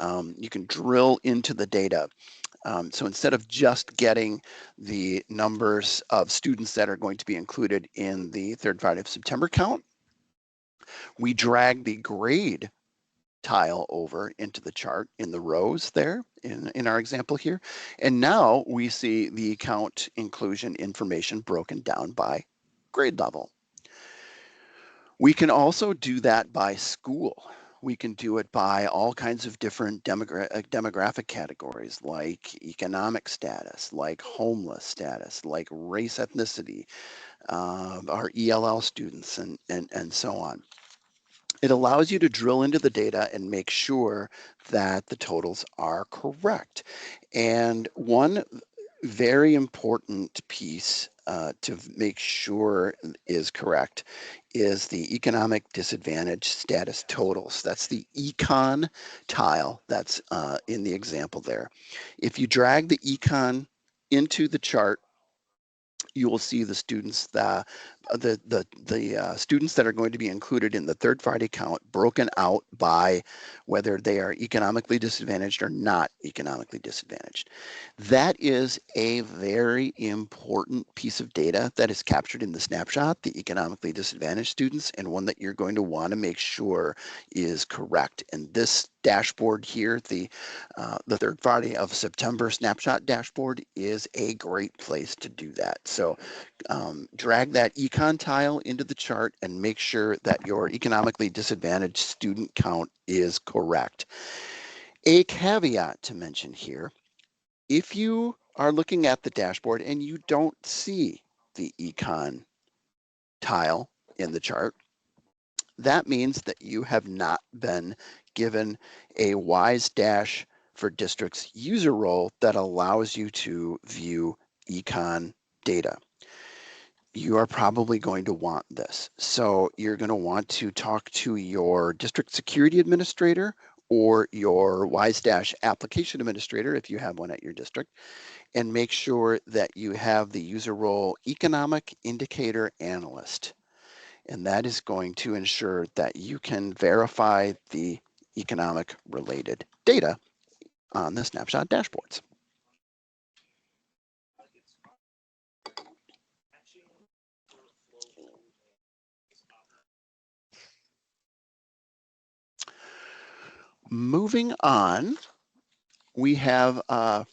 drill into the data. So instead of just getting the numbers of students that are going to be included in the third Friday of September count, we drag the grade tile over into the chart in the rows there in our example here. And now we see the count inclusion information broken down by grade level. We can also do that by school. We can do it by all kinds of different demographic categories like economic status, like homeless status, like race, ethnicity, our ELL students, and so on. It allows you to drill into the data and make sure that the totals are correct. And one very important piece to make sure is correct is the economic disadvantage status totals. That's the econ tile that's in the example there. If you drag the econ into the chart, you will see the students students that are going to be included in the third Friday count broken out by whether they are economically disadvantaged or not economically disadvantaged. That is a very important piece of data that is captured in the snapshot, the economically disadvantaged students, and one that you're going to want to make sure is correct. And this dashboard here, the third Friday of September snapshot dashboard, is a great place to do that. So drag that econ tile into the chart and make sure that your economically disadvantaged student count is correct. A caveat to mention here, if you are looking at the dashboard and you don't see the econ tile in the chart, that means that you have not been given a WISE Dash for Districts user role that allows you to view econ data. You are probably going to want this. So you're going to want to talk to your district security administrator or your WISE Dash application administrator if you have one at your district, and make sure that you have the user role economic indicator analyst. And that is going to ensure that you can verify the economic related data on the snapshot dashboards. Moving on, we have an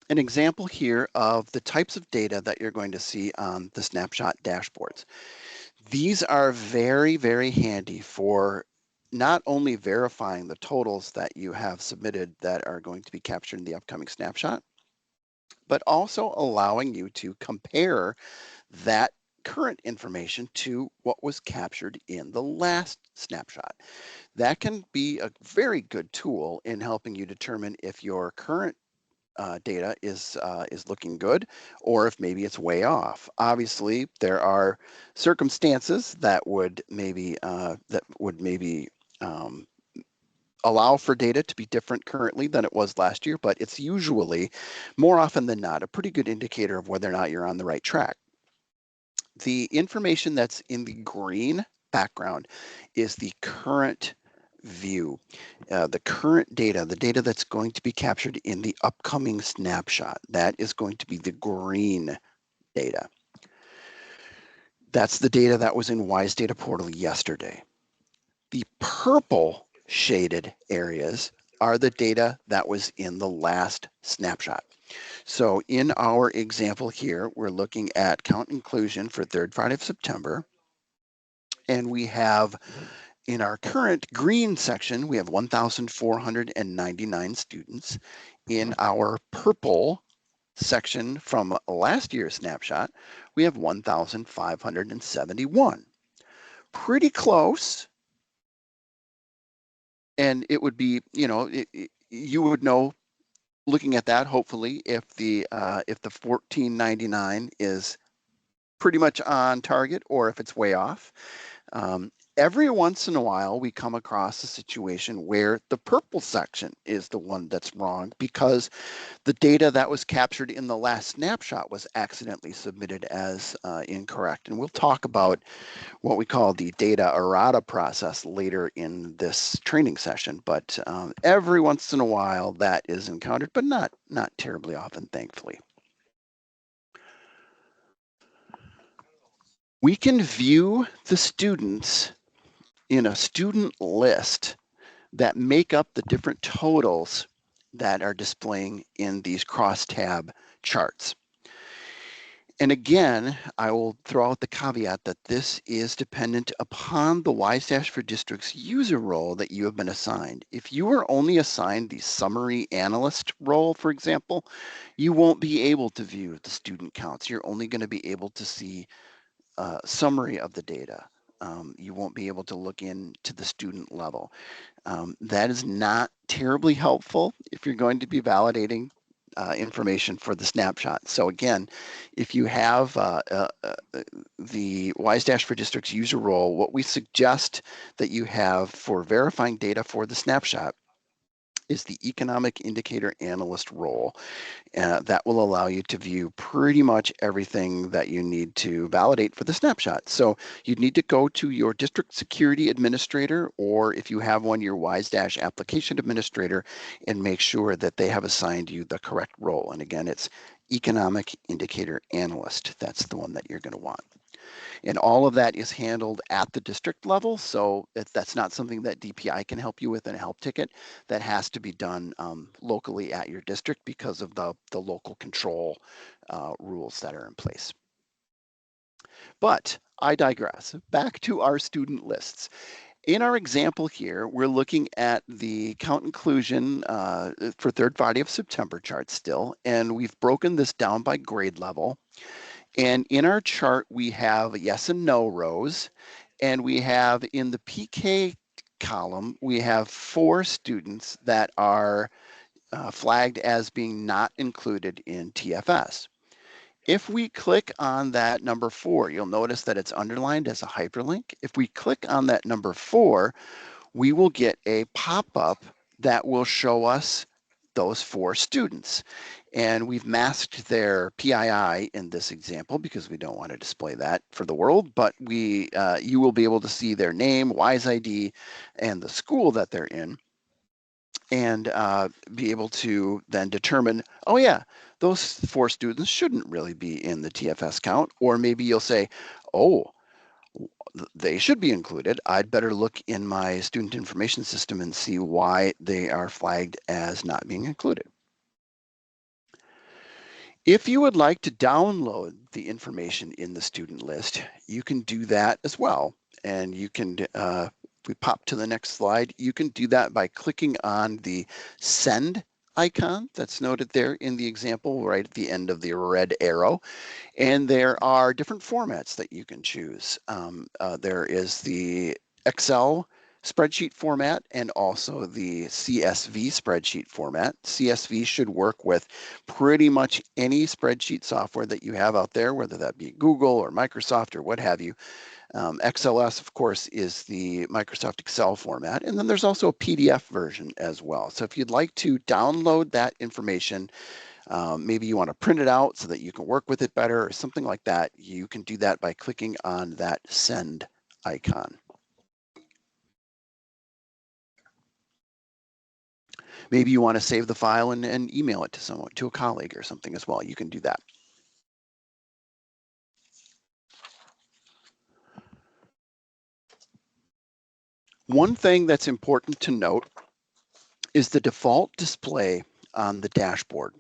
example here of the types of data that you're going to see on the snapshot dashboards. These are very, very handy for not only verifying the totals that you have submitted that are going to be captured in the upcoming snapshot, but also allowing you to compare that current information to what was captured in the last snapshot. That can be a very good tool in helping you determine if your current data is looking good, or if maybe it's way off. Obviously, there are circumstances that would maybe allow for data to be different currently than it was last year, but it's usually, more often than not, a pretty good indicator of whether or not you're on the right track. The information that's in the green background is the current view. The current data, the data that's going to be captured in the upcoming snapshot, that is going to be the green data. That's the data that was in WISE Data Portal yesterday. The purple shaded areas are the data that was in the last snapshot. So in our example here, we're looking at count inclusion for third Friday of September. And we have, in our current green section, we have 1,499 students. In our purple section from last year's snapshot, we have 1,571. Pretty close. And it would be, you would know looking at that, hopefully, if the 1499 is pretty much on target or if it's way off. Every once in a while, we come across a situation where the purple section is the one that's wrong because the data that was captured in the last snapshot was accidentally submitted as incorrect. And we'll talk about what we call the data errata process later in this training session. But every once in a while, that is encountered, but not terribly often, thankfully. We can view the students in a student list that make up the different totals that are displaying in these crosstab charts. And again, I will throw out the caveat that this is dependent upon the WISE for Districts user role that you have been assigned. If you are only assigned the summary analyst role, for example, you won't be able to view the student counts. You're only going to be able to see a summary of the data. You won't be able to look into the student level. That is not terribly helpful if you're going to be validating information for the snapshot. So again, if you have the WISE for Districts user role, what we suggest that you have for verifying data for the snapshot is the economic indicator analyst role. That will allow you to view pretty much everything that you need to validate for the snapshot. So you'd need to go to your district security administrator, or if you have one, your WISE application administrator, and make sure that they have assigned you the correct role. And again, it's economic indicator analyst. That's the one that you're going to want. And all of that is handled at the district level. So that's not something that DPI can help you with in a help ticket. That has to be done locally at your district because of the local control rules that are in place. But I digress. Back to our student lists. In our example here, we're looking at the count inclusion for third Friday of September chart still, and we've broken this down by grade level. And in our chart, we have yes and no rows, and we have in the PK column, we have 4 students that are flagged as being not included in TFS. If we click on that number 4, you'll notice that it's underlined as a hyperlink. If we click on that number 4, we will get a pop-up that will show us those 4 students. And we've masked their PII in this example because we don't want to display that for the world, but you will be able to see their name, WISE ID, and the school that they're in, and be able to then determine, oh yeah, those 4 students shouldn't really be in the TFS count. Or maybe you'll say, oh, they should be included. I'd better look in my student information system and see why they are flagged as not being included. If you would like to download the information in the student list, you can do that as well. And you can, if we pop to the next slide, you can do that by clicking on the send icon that's noted there in the example right at the end of the red arrow. And there are different formats that you can choose. There is the Excel spreadsheet format and also the CSV spreadsheet format. CSV should work with pretty much any spreadsheet software that you have out there, whether that be Google or Microsoft or what have you. XLS, of course, is the Microsoft Excel format. And then there's also a PDF version as well. So if you'd like to download that information, maybe you want to print it out so that you can work with it better or something like that, you can do that by clicking on that send icon. Maybe you want to save the file and email it to someone, to a colleague or something as well. You can do that. One thing that's important to note is the default display on the dashboard.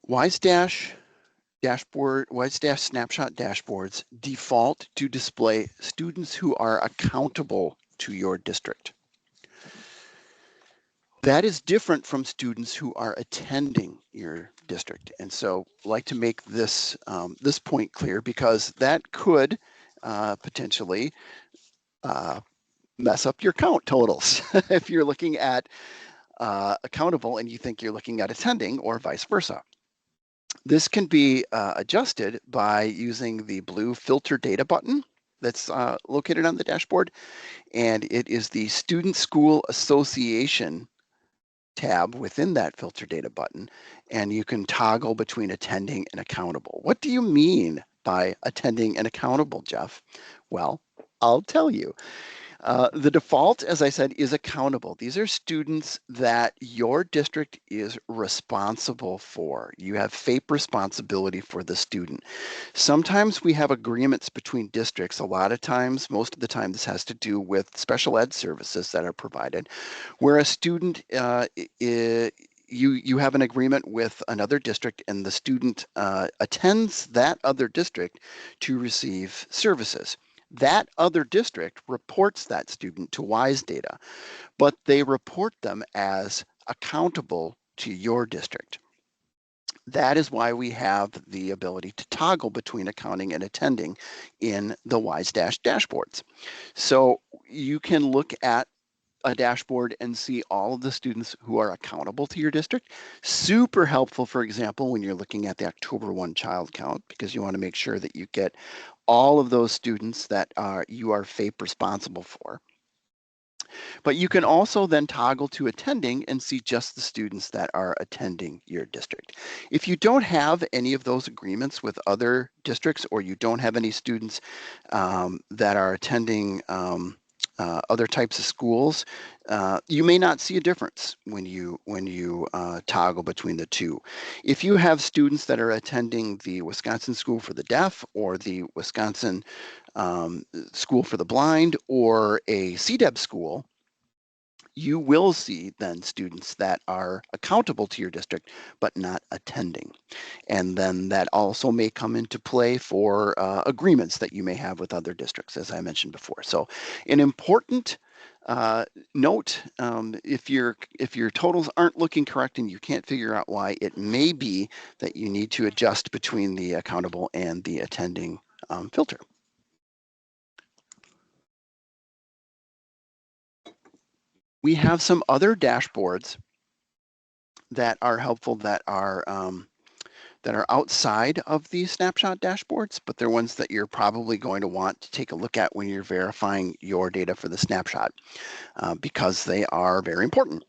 WiseDash Snapshot dashboards default to display students who are accountable to your district. That is different from students who are attending your district. And so I'd like to make this, this point clear, because that could potentially mess up your count totals if you're looking at accountable and you think you're looking at attending, or vice versa. This can be adjusted by using the blue filter data button that's located on the dashboard, and it is the Student School Association tab within that filter data button, and you can toggle between attending and accountable. What do you mean by attending and accountable, Jeff? Well, I'll tell you. The default, as I said, is accountable. These are students that your district is responsible for. You have FAPE responsibility for the student. Sometimes we have agreements between districts. A lot of times, most of the time, this has to do with special ed services that are provided, where a student you have an agreement with another district, and the student attends that other district to receive services. That other district reports that student to WISE data, but they report them as accountable to your district. That is why we have the ability to toggle between accounting and attending in the WISE dashboards. So you can look at a dashboard and see all of the students who are accountable to your district. Super helpful, for example, when you're looking at the October 1 child count, because you want to make sure that you get all of those students that you are FAPE responsible for. But you can also then toggle to attending and see just the students that are attending your district. If you don't have any of those agreements with other districts, or you don't have any students that are attending other types of schools, you may not see a difference when you toggle between the two. If you have students that are attending the Wisconsin School for the Deaf, or the Wisconsin School for the Blind, or a CDEB school, you will see then students that are accountable to your district but not attending. And then that also may come into play for agreements that you may have with other districts, as I mentioned before. So an important note, if your totals aren't looking correct and you can't figure out why, it may be that you need to adjust between the accountable and the attending filter. We have some other dashboards that are helpful, that are outside of the snapshot dashboards, but they're ones that you're probably going to want to take a look at when you're verifying your data for the snapshot, because they are very important.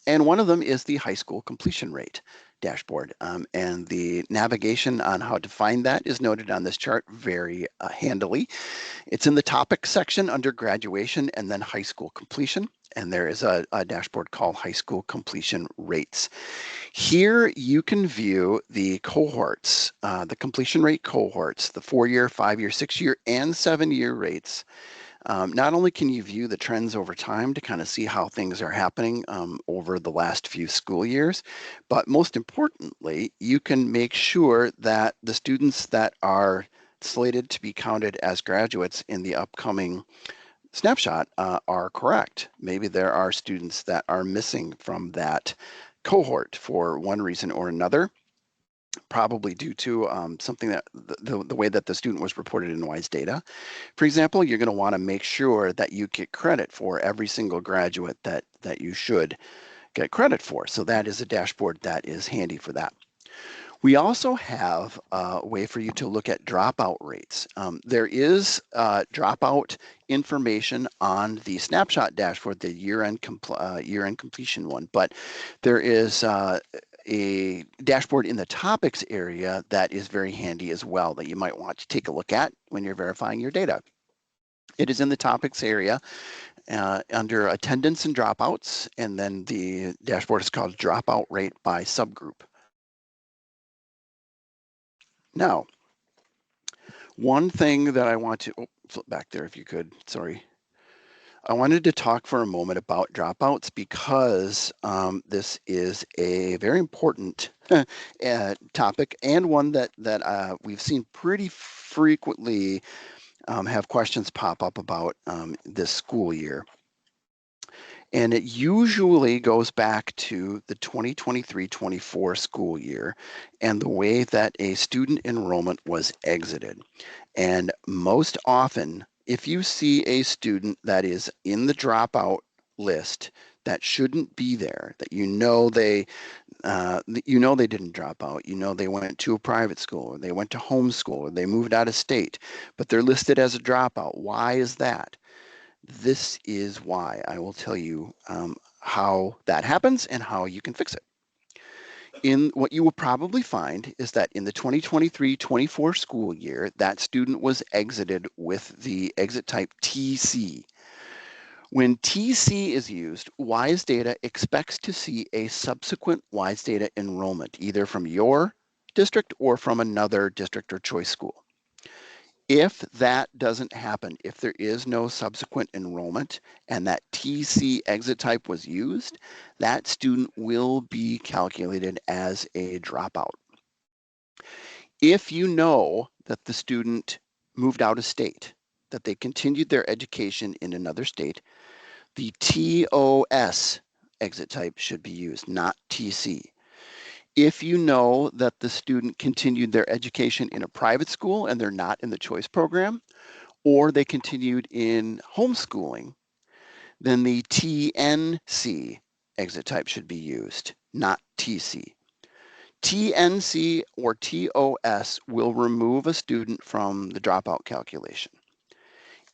And one of them is the high school completion rate dashboard. And the navigation on how to find that is noted on this chart very handily. It's in the topics section under graduation and then high school completion. And there is a dashboard called high school completion rates. Here you can view the cohorts, the completion rate cohorts, the 4-year, 5-year, 6-year, and 7-year rates. Not only can you view the trends over time to kind of see how things are happening over the last few school years, but most importantly, you can make sure that the students that are slated to be counted as graduates in the upcoming snapshot are correct. Maybe there are students that are missing from that cohort for one reason or another, probably due to something that the way that the student was reported in WISE data. For example, you're going to want to make sure that you get credit for every single graduate that you should get credit for. So that is a dashboard that is handy for that. We also have a way for you to look at dropout rates. There is dropout information on the snapshot dashboard, the year-end completion one, but there is a dashboard in the topics area that is very handy as well, that you might want to take a look at when you're verifying your data. It is in the topics area, under attendance and dropouts, and then the dashboard is called dropout rate by subgroup. Now, one thing that I want to, flip back there if you could, sorry. I wanted to talk for a moment about dropouts because this is a very important topic, and one that we've seen pretty frequently have questions pop up about this school year. And it usually goes back to the 2023-24 school year and the way that a student enrollment was exited. And most often, if you see a student that is in the dropout list that shouldn't be there, that you know they didn't drop out, you know they went to a private school, or they went to homeschool, or they moved out of state, but they're listed as a dropout. Why is that? This is why. I will tell you how that happens and how you can fix it. In what you will probably find is that in the 2023-24 school year, that student was exited with the exit type TC. When TC is used, WISE Data expects to see a subsequent WISE Data enrollment, either from your district or from another district or choice school. If that doesn't happen, if there is no subsequent enrollment and that TC exit type was used, that student will be calculated as a dropout. If you know that the student moved out of state, that they continued their education in another state, the TOS exit type should be used, not TC. If you know that the student continued their education in a private school and they're not in the choice program, or they continued in homeschooling, then the TNC exit type should be used, not TC. TNC or TOS will remove a student from the dropout calculation.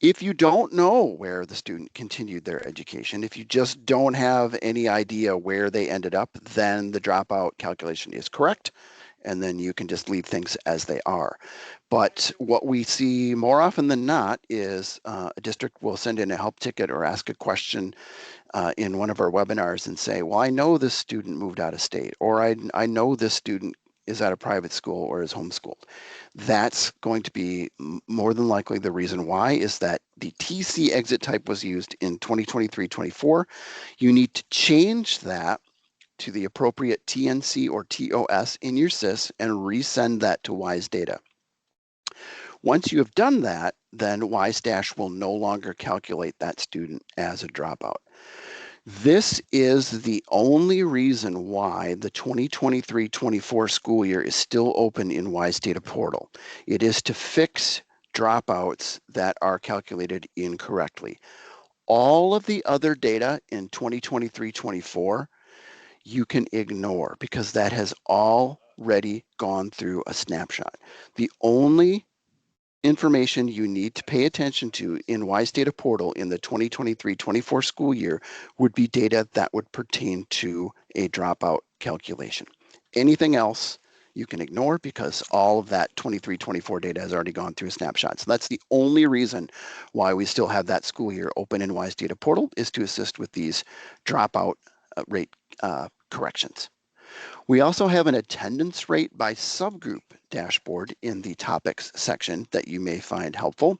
If you don't know where the student continued their education, if you just don't have any idea where they ended up, then the dropout calculation is correct, and then you can just leave things as they are. But what we see more often than not is a district will send in a help ticket or ask a question in one of our webinars and say, well, I know this student moved out of state, or I know this student is at a private school or is homeschooled. That's going to be more than likely the reason why, is that the TC exit type was used in 2023-24. You need to change that to the appropriate TNC or TOS in your SIS and resend that to WISE Data. Once you have done that, then WISE Dash will no longer calculate that student as a dropout. This is the only reason why the 2023-24 school year is still open in WISE Data Portal. It is to fix dropouts that are calculated incorrectly. All of the other data in 2023-24 you can ignore because that has already gone through a snapshot. The only information you need to pay attention to in WISE Data Portal in the 2023-24 school year would be data that would pertain to a dropout calculation. Anything else you can ignore because all of that 23-24 data has already gone through a snapshot. So that's the only reason why we still have that school year open in WISE Data Portal, is to assist with these dropout rate corrections. We also have an attendance rate by subgroup dashboard in the topics section that you may find helpful.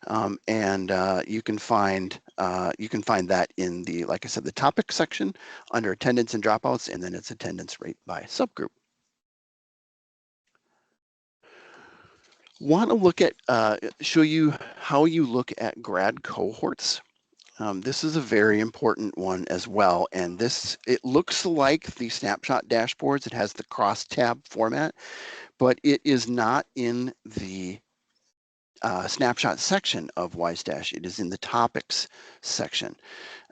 You can find that in the, like I said, the topics section under attendance and dropouts, and then it's attendance rate by subgroup. Want to look at, show you how you look at grad cohorts. This is a very important one as well, and it looks like the snapshot dashboards. It has the cross-tab format, but it is not in the snapshot section of WISE Dash. It is in the topics section.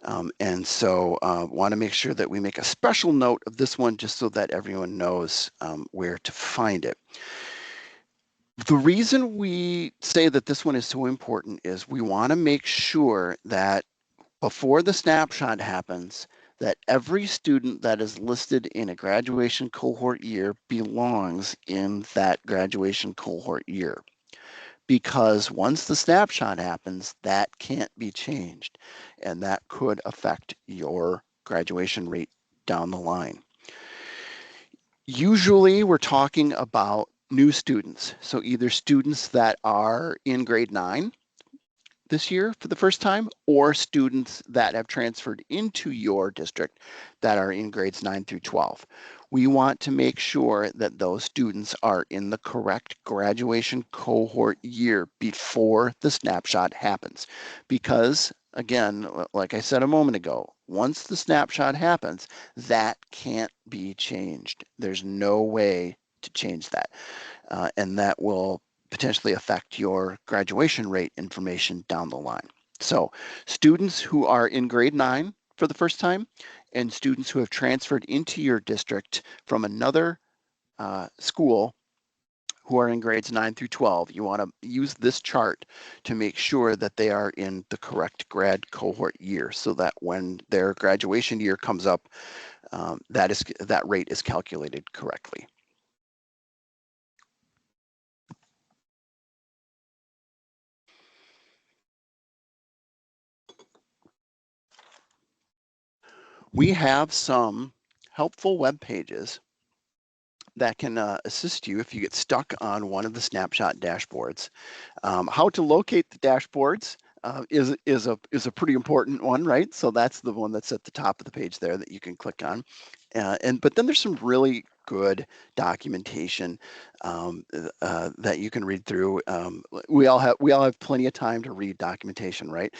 And so want to make sure that we make a special note of this one just so that everyone knows where to find it. The reason we say that this one is so important is we want to make sure that before the snapshot happens, that every student that is listed in a graduation cohort year belongs in that graduation cohort year. because once the snapshot happens, that can't be changed, and that could affect your graduation rate down the line. Usually we're talking about new students, so either students that are in grade 9 this year for the first time, or students that have transferred into your district that are in grades 9 through 12. We want to make sure that those students are in the correct graduation cohort year before the snapshot happens. Because again, like I said a moment ago, once the snapshot happens, that can't be changed. There's no way to change that. And that will potentially affect your graduation rate information down the line. So students who are in grade 9 for the first time and students who have transferred into your district from another school who are in grades 9 through 12, you want to use this chart to make sure that they are in the correct grad cohort year, so that when their graduation year comes up, that rate is calculated correctly. We have some helpful web pages that can assist you if you get stuck on one of the Snapshot dashboards. How to locate the dashboards is a pretty important one, right? So that's the one that's at the top of the page there that you can click on. But then there's some really good documentation that you can read through. We all have plenty of time to read documentation, right?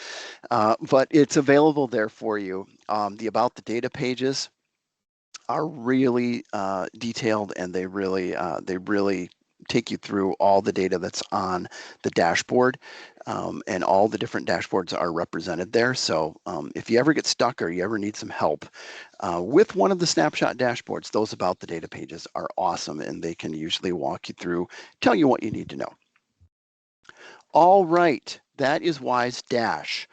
But it's available there for you. The About the Data pages are really detailed, and they really take you through all the data that's on the dashboard, and all the different dashboards are represented there. So if you ever get stuck or you ever need some help with one of the Snapshot dashboards, those About the Data pages are awesome, and they can usually walk you through, tell you what you need to know. All right, that is WISE Dash.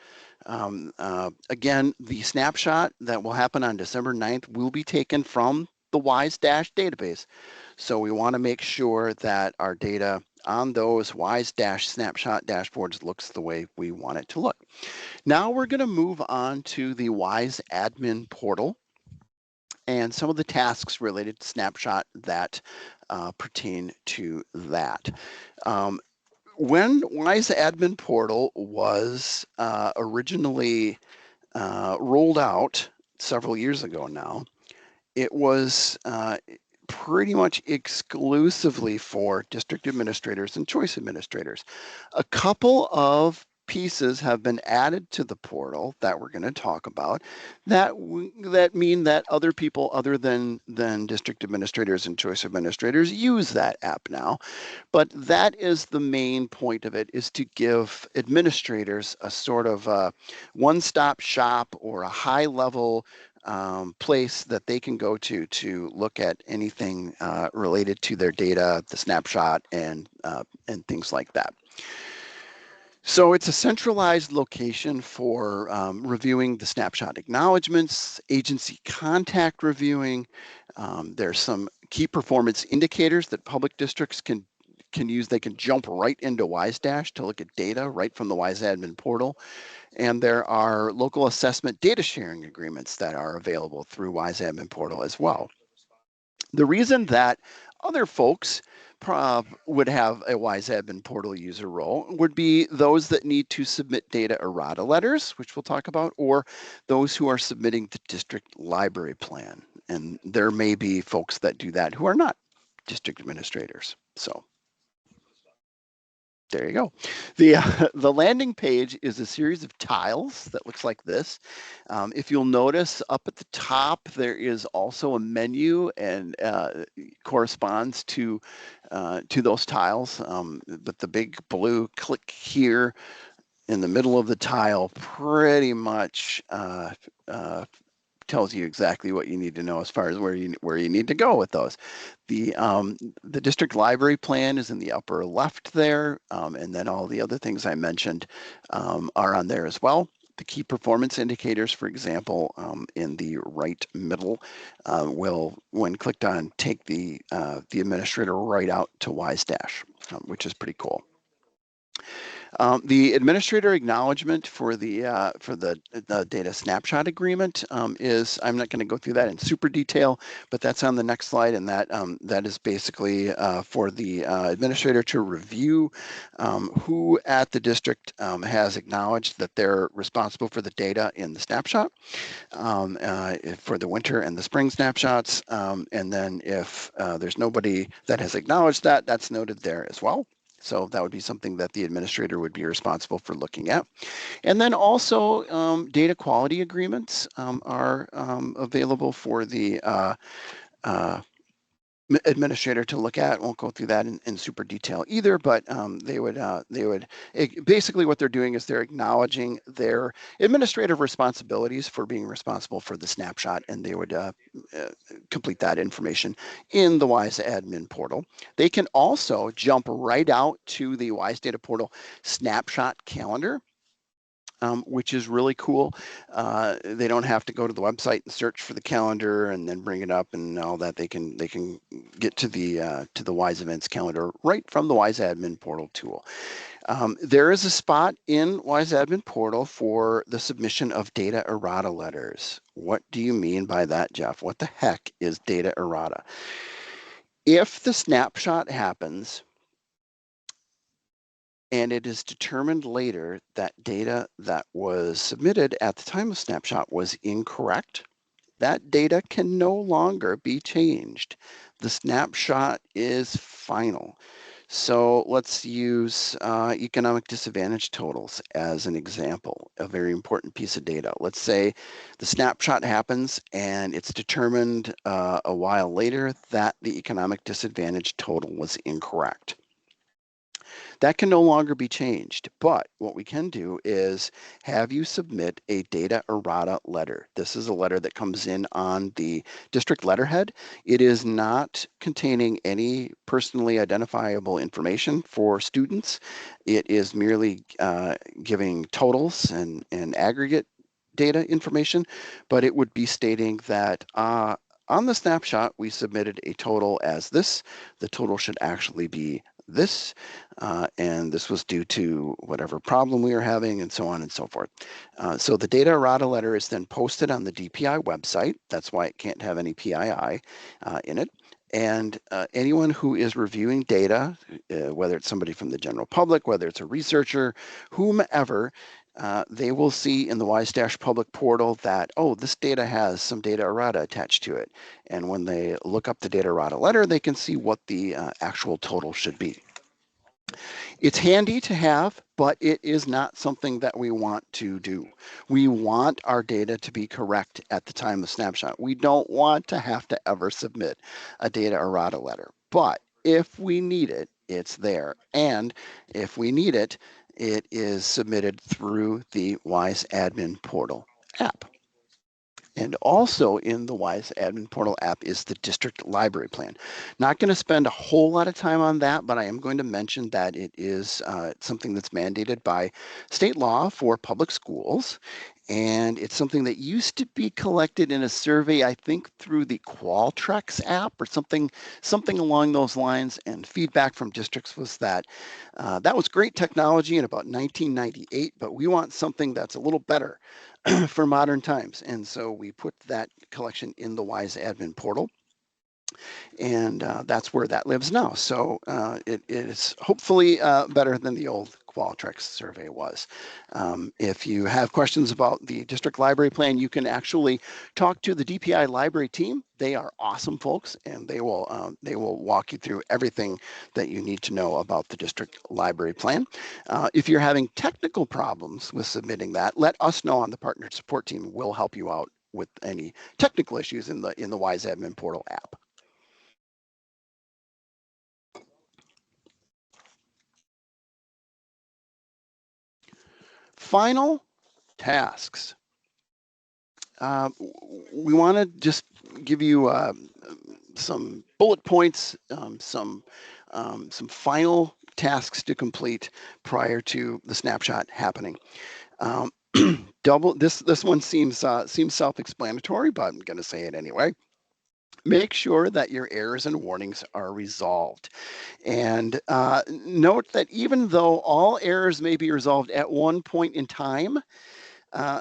Again, the snapshot that will happen on December 9th will be taken from the WISE Dash database. So we want to make sure that our data on those WISE Dash snapshot dashboards looks the way we want it to look. Now we're going to move on to the WISE admin portal and some of the tasks related to Snapshot that pertain to that. When WISE admin portal was originally rolled out several years ago now, it was pretty much exclusively for district administrators and choice administrators. A couple of pieces have been added to the portal that we're going to talk about that mean that other people other than district administrators and choice administrators use that app now. But that is the main point of it, is to give administrators a sort of a one-stop shop or a high-level place that they can go to look at anything related to their data, the snapshot, and things like that. So it's a centralized location for reviewing the snapshot acknowledgements, agency contact reviewing. There's some key performance indicators that public districts can use. They can jump right into WISE Dash to look at data right from the WISE admin portal. And there are local assessment data sharing agreements that are available through WISE admin portal as well. The reason that other folks would have a WISE admin portal user role would be those that need to submit data errata letters, which we'll talk about, or those who are submitting the district library plan. And there may be folks that do that who are not district administrators. So there you go. The landing page is a series of tiles that looks like this. If you'll notice up at the top, there is also a menu, and corresponds to those tiles. But the big blue click here in the middle of the tile pretty much tells you exactly what you need to know as far as where you need to go with those. The district library plan is in the upper left there, and then all the other things I mentioned are on there as well. The key performance indicators, for example, in the right middle, will, when clicked on, take the administrator right out to WISE Dash, which is pretty cool. The administrator acknowledgement for the data snapshot agreement is, I'm not going to go through that in super detail, but that's on the next slide, and that is basically for the administrator to review who at the district has acknowledged that they're responsible for the data in the snapshot for the winter and the spring snapshots, and then if there's nobody that has acknowledged that, that's noted there as well. So that would be something that the administrator would be responsible for looking at. And then also data quality agreements are available for the administrator to look at. Won't go through that in super detail either, but they would basically what they're doing is they're acknowledging their administrative responsibilities for being responsible for the snapshot, and they would complete that information in the WISE admin portal. They can also jump right out to the WISE data portal snapshot calendar, which is really cool. They don't have to go to the website and search for the calendar and then bring it up and all that. They can get to the WISE events calendar right from the WISE admin portal tool. There is a spot in WISE admin portal for the submission of data errata letters. What do you mean by that, Jeff? What the heck is data errata? If the snapshot happens and it is determined later that data that was submitted at the time of snapshot was incorrect, that data can no longer be changed. The snapshot is final. So let's use economic disadvantage totals as an example, a very important piece of data. Let's say the snapshot happens and it's determined a while later that the economic disadvantage total was incorrect. That can no longer be changed, but what we can do is have you submit a data errata letter. This is a letter that comes in on the district letterhead. It is not containing any personally identifiable information for students. It is merely giving totals and aggregate data information, but it would be stating that on the snapshot, we submitted a total as this. The total should actually be this, and this was due to whatever problem we were having, and so on and so forth. So the data errata letter is then posted on the DPI website. That's why it can't have any PII in it. And anyone who is reviewing data, whether it's somebody from the general public, whether it's a researcher, whomever, they will see in the WISE-Public portal that, oh, this data has some data errata attached to it. And when they look up the data errata letter, they can see what the actual total should be. It's handy to have, but it is not something that we want to do. We want our data to be correct at the time of snapshot. We don't want to have to ever submit a data errata letter, but if we need it, it's there. And if we need it, it is submitted through the WISE admin portal app. And also in the WISE admin portal app is the district library plan. Not going to spend a whole lot of time on that, but I am going to mention that it is something that's mandated by state law for public schools. And it's something that used to be collected in a survey, I think through the Qualtrics app or something along those lines. And feedback from districts was that that was great technology in about 1998, but we want something that's a little better for modern times. And so we put that collection in the WISE admin portal. And that's where that lives now. So it is hopefully better than the old Qualtrics survey was. If you have questions about the district library plan, you can actually talk to the DPI library team. They are awesome folks, and they will walk you through everything that you need to know about the district library plan. If you're having technical problems with submitting that, let us know on the partner support team. We'll help you out with any technical issues in the WISE admin portal app. Final tasks. We want to just give you some bullet points, some final tasks to complete prior to the snapshot happening. This one seems self-explanatory, but I'm going to say it anyway. Make sure that your errors and warnings are resolved. And note that even though all errors may be resolved at one point in time,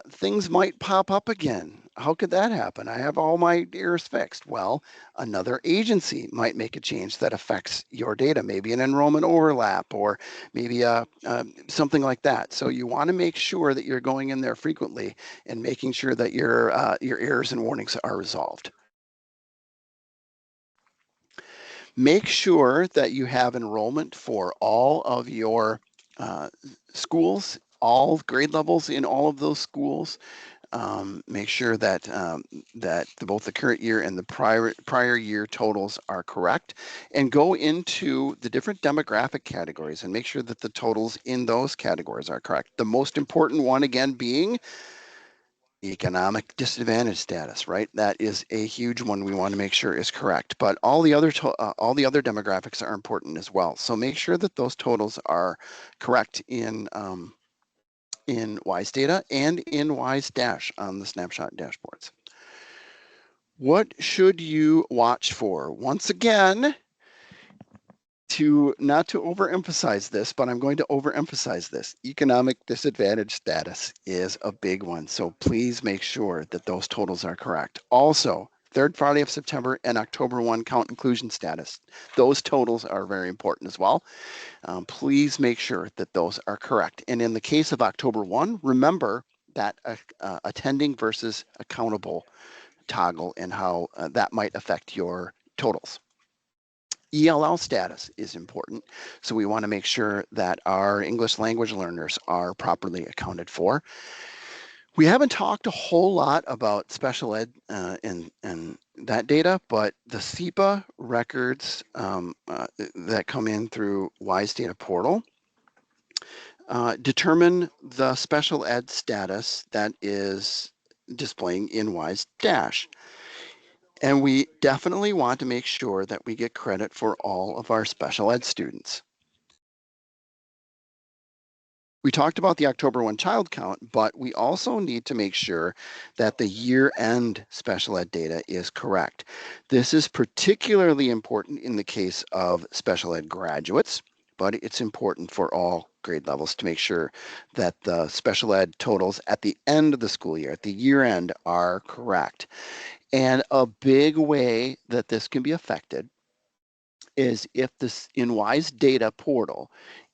things might pop up again. How could that happen? I have all my errors fixed. Well, another agency might make a change that affects your data, maybe an enrollment overlap or maybe something like that. So you want to make sure that you're going in there frequently and making sure that your errors and warnings are resolved. Make sure that you have enrollment for all of your schools, all grade levels in all of those schools. Make sure that both the current year and the prior year totals are correct, and go into the different demographic categories and make sure that the totals in those categories are correct. The most important one again being economic disadvantage status, right? That is a huge one we want to make sure is correct. But all the other demographics are important as well. So make sure that those totals are correct in WISE data and in WISE Dash on the Snapshot dashboards. What should you watch for? Once again, not to overemphasize this, but I'm going to overemphasize this. Economic disadvantage status is a big one. So please make sure that those totals are correct. Also, third Friday of September and October 1 count inclusion status. Those totals are very important as well. Please make sure that those are correct. And in the case of October 1, remember that attending versus accountable toggle and how that might affect your totals. ELL status is important. So we want to make sure that our English language learners are properly accounted for. We haven't talked a whole lot about special ed and that data, but the SEPA records that come in through WISE Data Portal determine the special ed status that is displaying in WISE Dash. And we definitely want to make sure that we get credit for all of our special ed students. We talked about the October 1 child count, but we also need to make sure that the year-end special ed data is correct. This is particularly important in the case of special ed graduates, but it's important for all grade levels to make sure that the special ed totals at the end of the school year, at the year end, are correct. And a big way that this can be affected is if this in WISE data portal,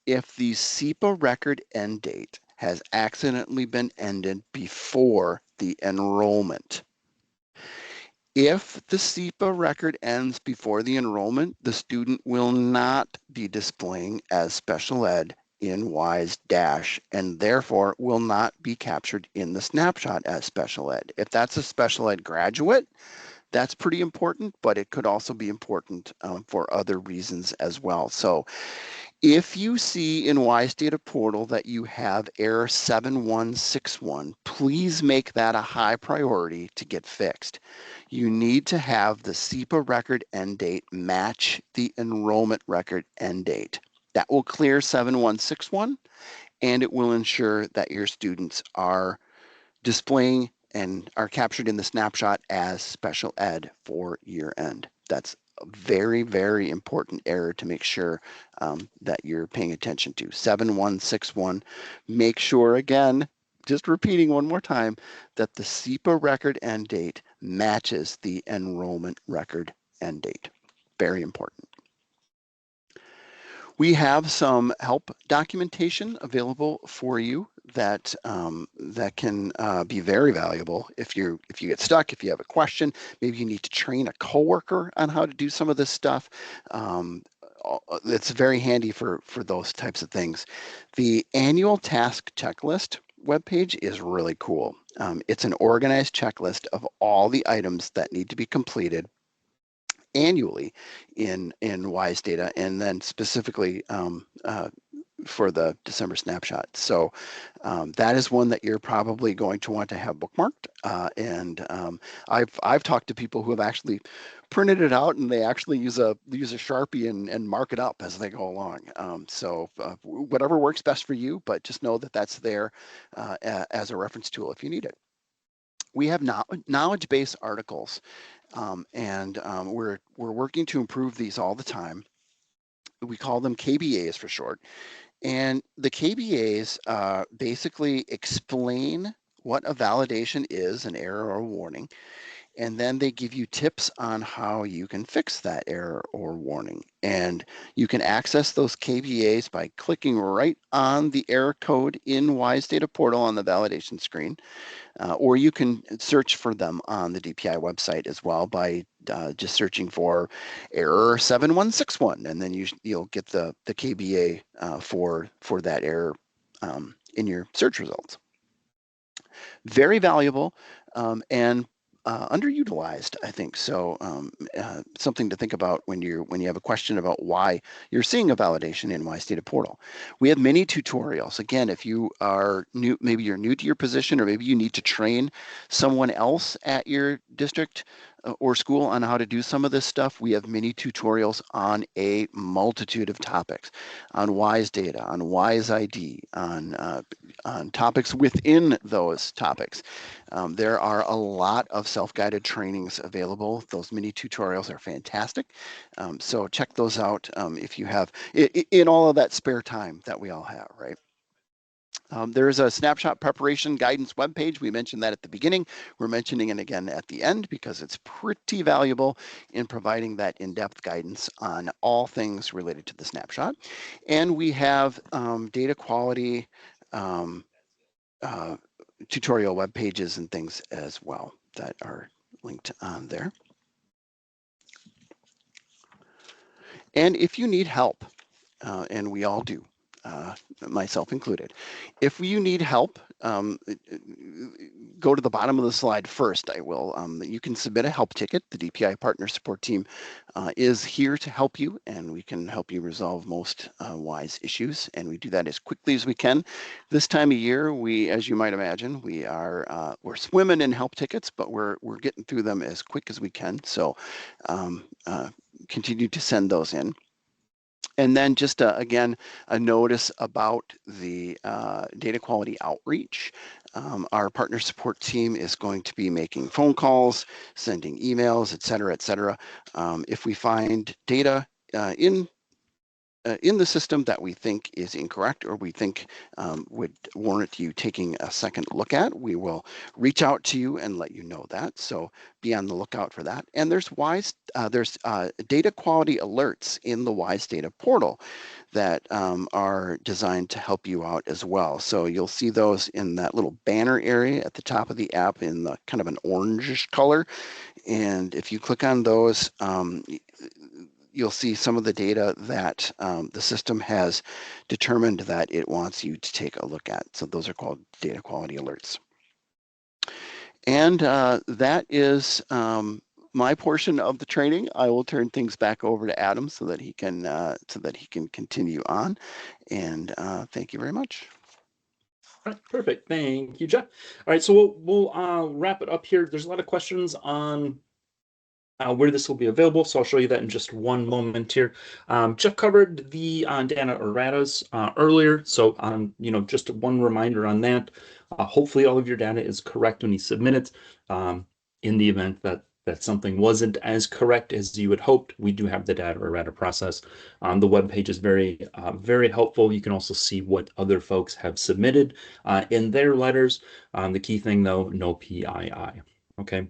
if the SEPA record end date has accidentally been ended before the enrollment. If the SEPA record ends before the enrollment, the student will not be displaying as special ed in WISE Dash and therefore will not be captured in the snapshot as special ed. If that's a special ed graduate, that's pretty important, but it could also be important for other reasons as well. So if you see in WISE Data Portal that you have error 7161, please make that a high priority to get fixed. You need to have the SEPA record end date match the enrollment record end date. That will clear 7161, and it will ensure that your students are displaying and are captured in the snapshot as special ed for year end. That's a very, very important error to make sure that you're paying attention to. 7161, make sure again, just repeating one more time, that the SEPA record end date matches the enrollment record end date. Very important. We have some help documentation available for you that that can be very valuable if you get stuck, if you have a question, maybe you need to train a coworker on how to do some of this stuff. It's very handy for those types of things. The annual task checklist webpage is really cool. It's an organized checklist of all the items that need to be completed annually in WISE data, and then specifically for the December snapshot. So that is one that you're probably going to want to have bookmarked. I've talked to people who have actually printed it out and they actually use a Sharpie and mark it up as they go along. So whatever works best for you, but just know that that's there as a reference tool if you need it. we have knowledge-based articles, and we're working to improve these all the time. We call them KBAs for short. And the KBAs basically explain what a validation is, an error or warning, and then they give you tips on how you can fix that error or warning. And you can access those KBAs by clicking right on the error code in WISE Data Portal on the validation screen, or you can search for them on the DPI website as well by just searching for error 7161, and then you'll get the KBA for that error in your search results. Very valuable, and underutilized, I think. So something to think about when you have a question about why you're seeing a validation in WISE Data Portal. We have many tutorials. Again, if you are new, maybe you're new to your position, or maybe you need to train someone else at your district or school on how to do some of this stuff, we have many tutorials on a multitude of topics, on WISE data, on WISE ID, on topics within those topics. There are a lot of self-guided trainings available. Those mini tutorials are fantastic. So check those out if you have, in all of that spare time that we all have, right? There's a snapshot preparation guidance webpage. We mentioned that at the beginning. We're mentioning it again at the end because it's pretty valuable in providing that in-depth guidance on all things related to the snapshot. And we have data quality tutorial web pages and things as well that are linked on there. And if you need help, and we all do, myself included, if you need help, go to the bottom of the slide first. You can submit a help ticket. The DPI Partner Support Team is here to help you, and we can help you resolve most WISE issues, and we do that as quickly as we can. This time of year, as you might imagine, we're swimming in help tickets, but we're getting through them as quick as we can. So continue to send those in. And then just again, a notice about the data quality outreach. Our partner support team is going to be making phone calls, sending emails, et cetera, et cetera. If we find data in the system that we think is incorrect or we think would warrant you taking a second look at, we will reach out to you and let you know that. So be on the lookout for that. And there's data quality alerts in the WISE Data Portal that are designed to help you out as well. So you'll see those in that little banner area at the top of the app in the kind of an orangish color. And if you click on those, you'll see some of the data that the system has determined that it wants you to take a look at. So those are called data quality alerts. And that is my portion of the training. I will turn things back over to Adam so that he can continue on. And thank you very much. All right, perfect. Thank you, Jeff. All right, so we'll wrap it up here. There's a lot of questions on where this will be available, so I'll show you that in just one moment here. Jeff covered the data erratas earlier, so just one reminder on that. Hopefully all of your data is correct when you submit it. In the event that something wasn't as correct as you had hoped, we do have the data errata process. The web page is very, very helpful. You can also see what other folks have submitted in their letters. The key thing, though, no PII. Okay.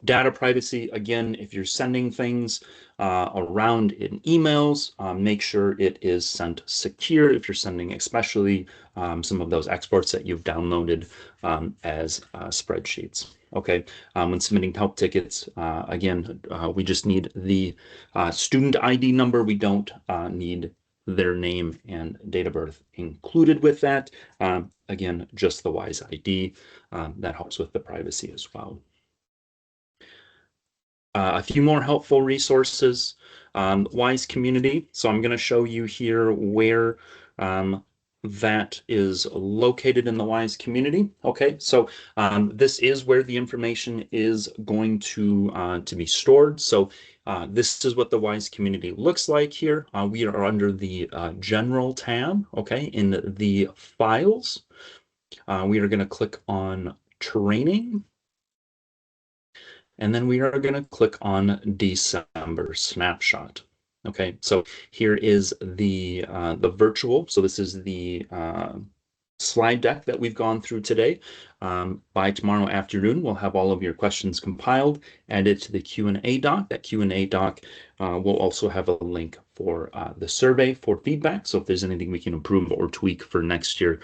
Data privacy, again, if you're sending things around in emails, make sure it is sent secure if you're sending especially some of those exports that you've downloaded as spreadsheets. Okay, when submitting help tickets, again, we just need the student ID number. We don't need their name and date of birth included with that. Again, just the WISE ID. That helps with the privacy as well. A few more helpful resources, WISE community. So I'm going to show you here where that is located in the WISE community. Okay, so this is where the information is going to be stored. So this is what the WISE community looks like here. We are under the General tab, okay, in the Files. We are going to click on training. And then we are going to click on December snapshot. Okay, so here is the virtual. So this is the slide deck that we've gone through today. By tomorrow afternoon, we'll have all of your questions compiled, added to the Q&A doc. That Q&A doc will also have a link for the survey for feedback. So if there's anything we can improve or tweak for next year,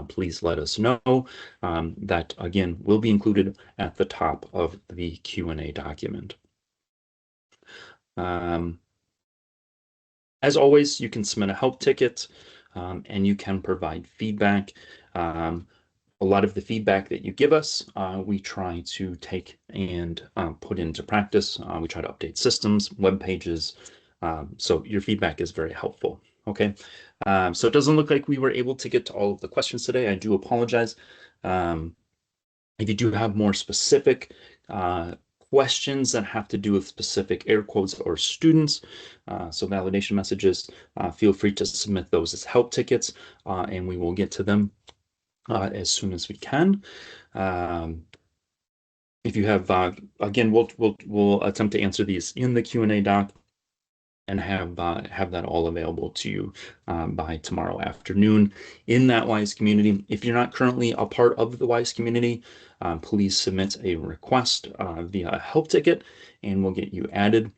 please let us know. That, again, will be included at the top of the Q&A document. As always, you can submit a help ticket and you can provide feedback. A lot of the feedback that you give us, we try to take and put into practice. We try to update systems, web pages. So your feedback is very helpful. Okay, so it doesn't look like we were able to get to all of the questions today. I do apologize. If you do have more specific questions that have to do with specific air quotes or students, so validation messages, feel free to submit those as help tickets, and we will get to them as soon as we can. If you have, again, we'll attempt to answer these in the Q&A doc and have that all available to you by tomorrow afternoon in that WISE community. If you're not currently a part of the WISE community, please submit a request via a help ticket, and we'll get you added.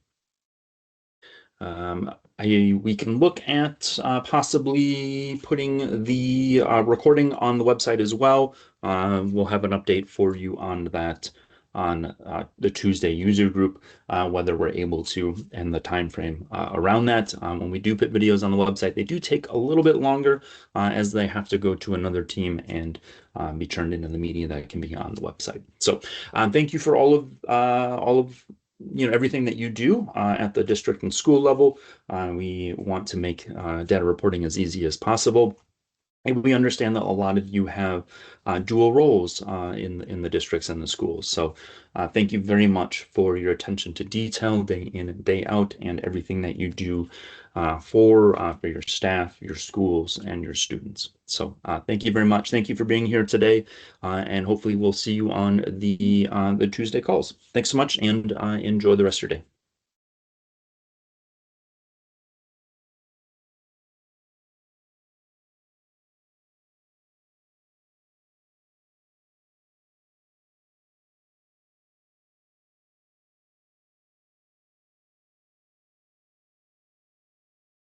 We can look at possibly putting the recording on the website as well. We'll have an update for you on that on the Tuesday user group, whether we're able to, and the time frame around that. When we do put videos on the website, they do take a little bit longer as they have to go to another team and be turned into the media that can be on the website. So thank you for all of everything that you do at the district and school level. We want to make data reporting as easy as possible. And we understand that a lot of you have dual roles in the districts and the schools. So thank you very much for your attention to detail day in and day out, and everything that you do for your staff, your schools, and your students. So thank you very much. Thank you for being here today, and hopefully we'll see you on the Tuesday calls. Thanks so much, and enjoy the rest of your day.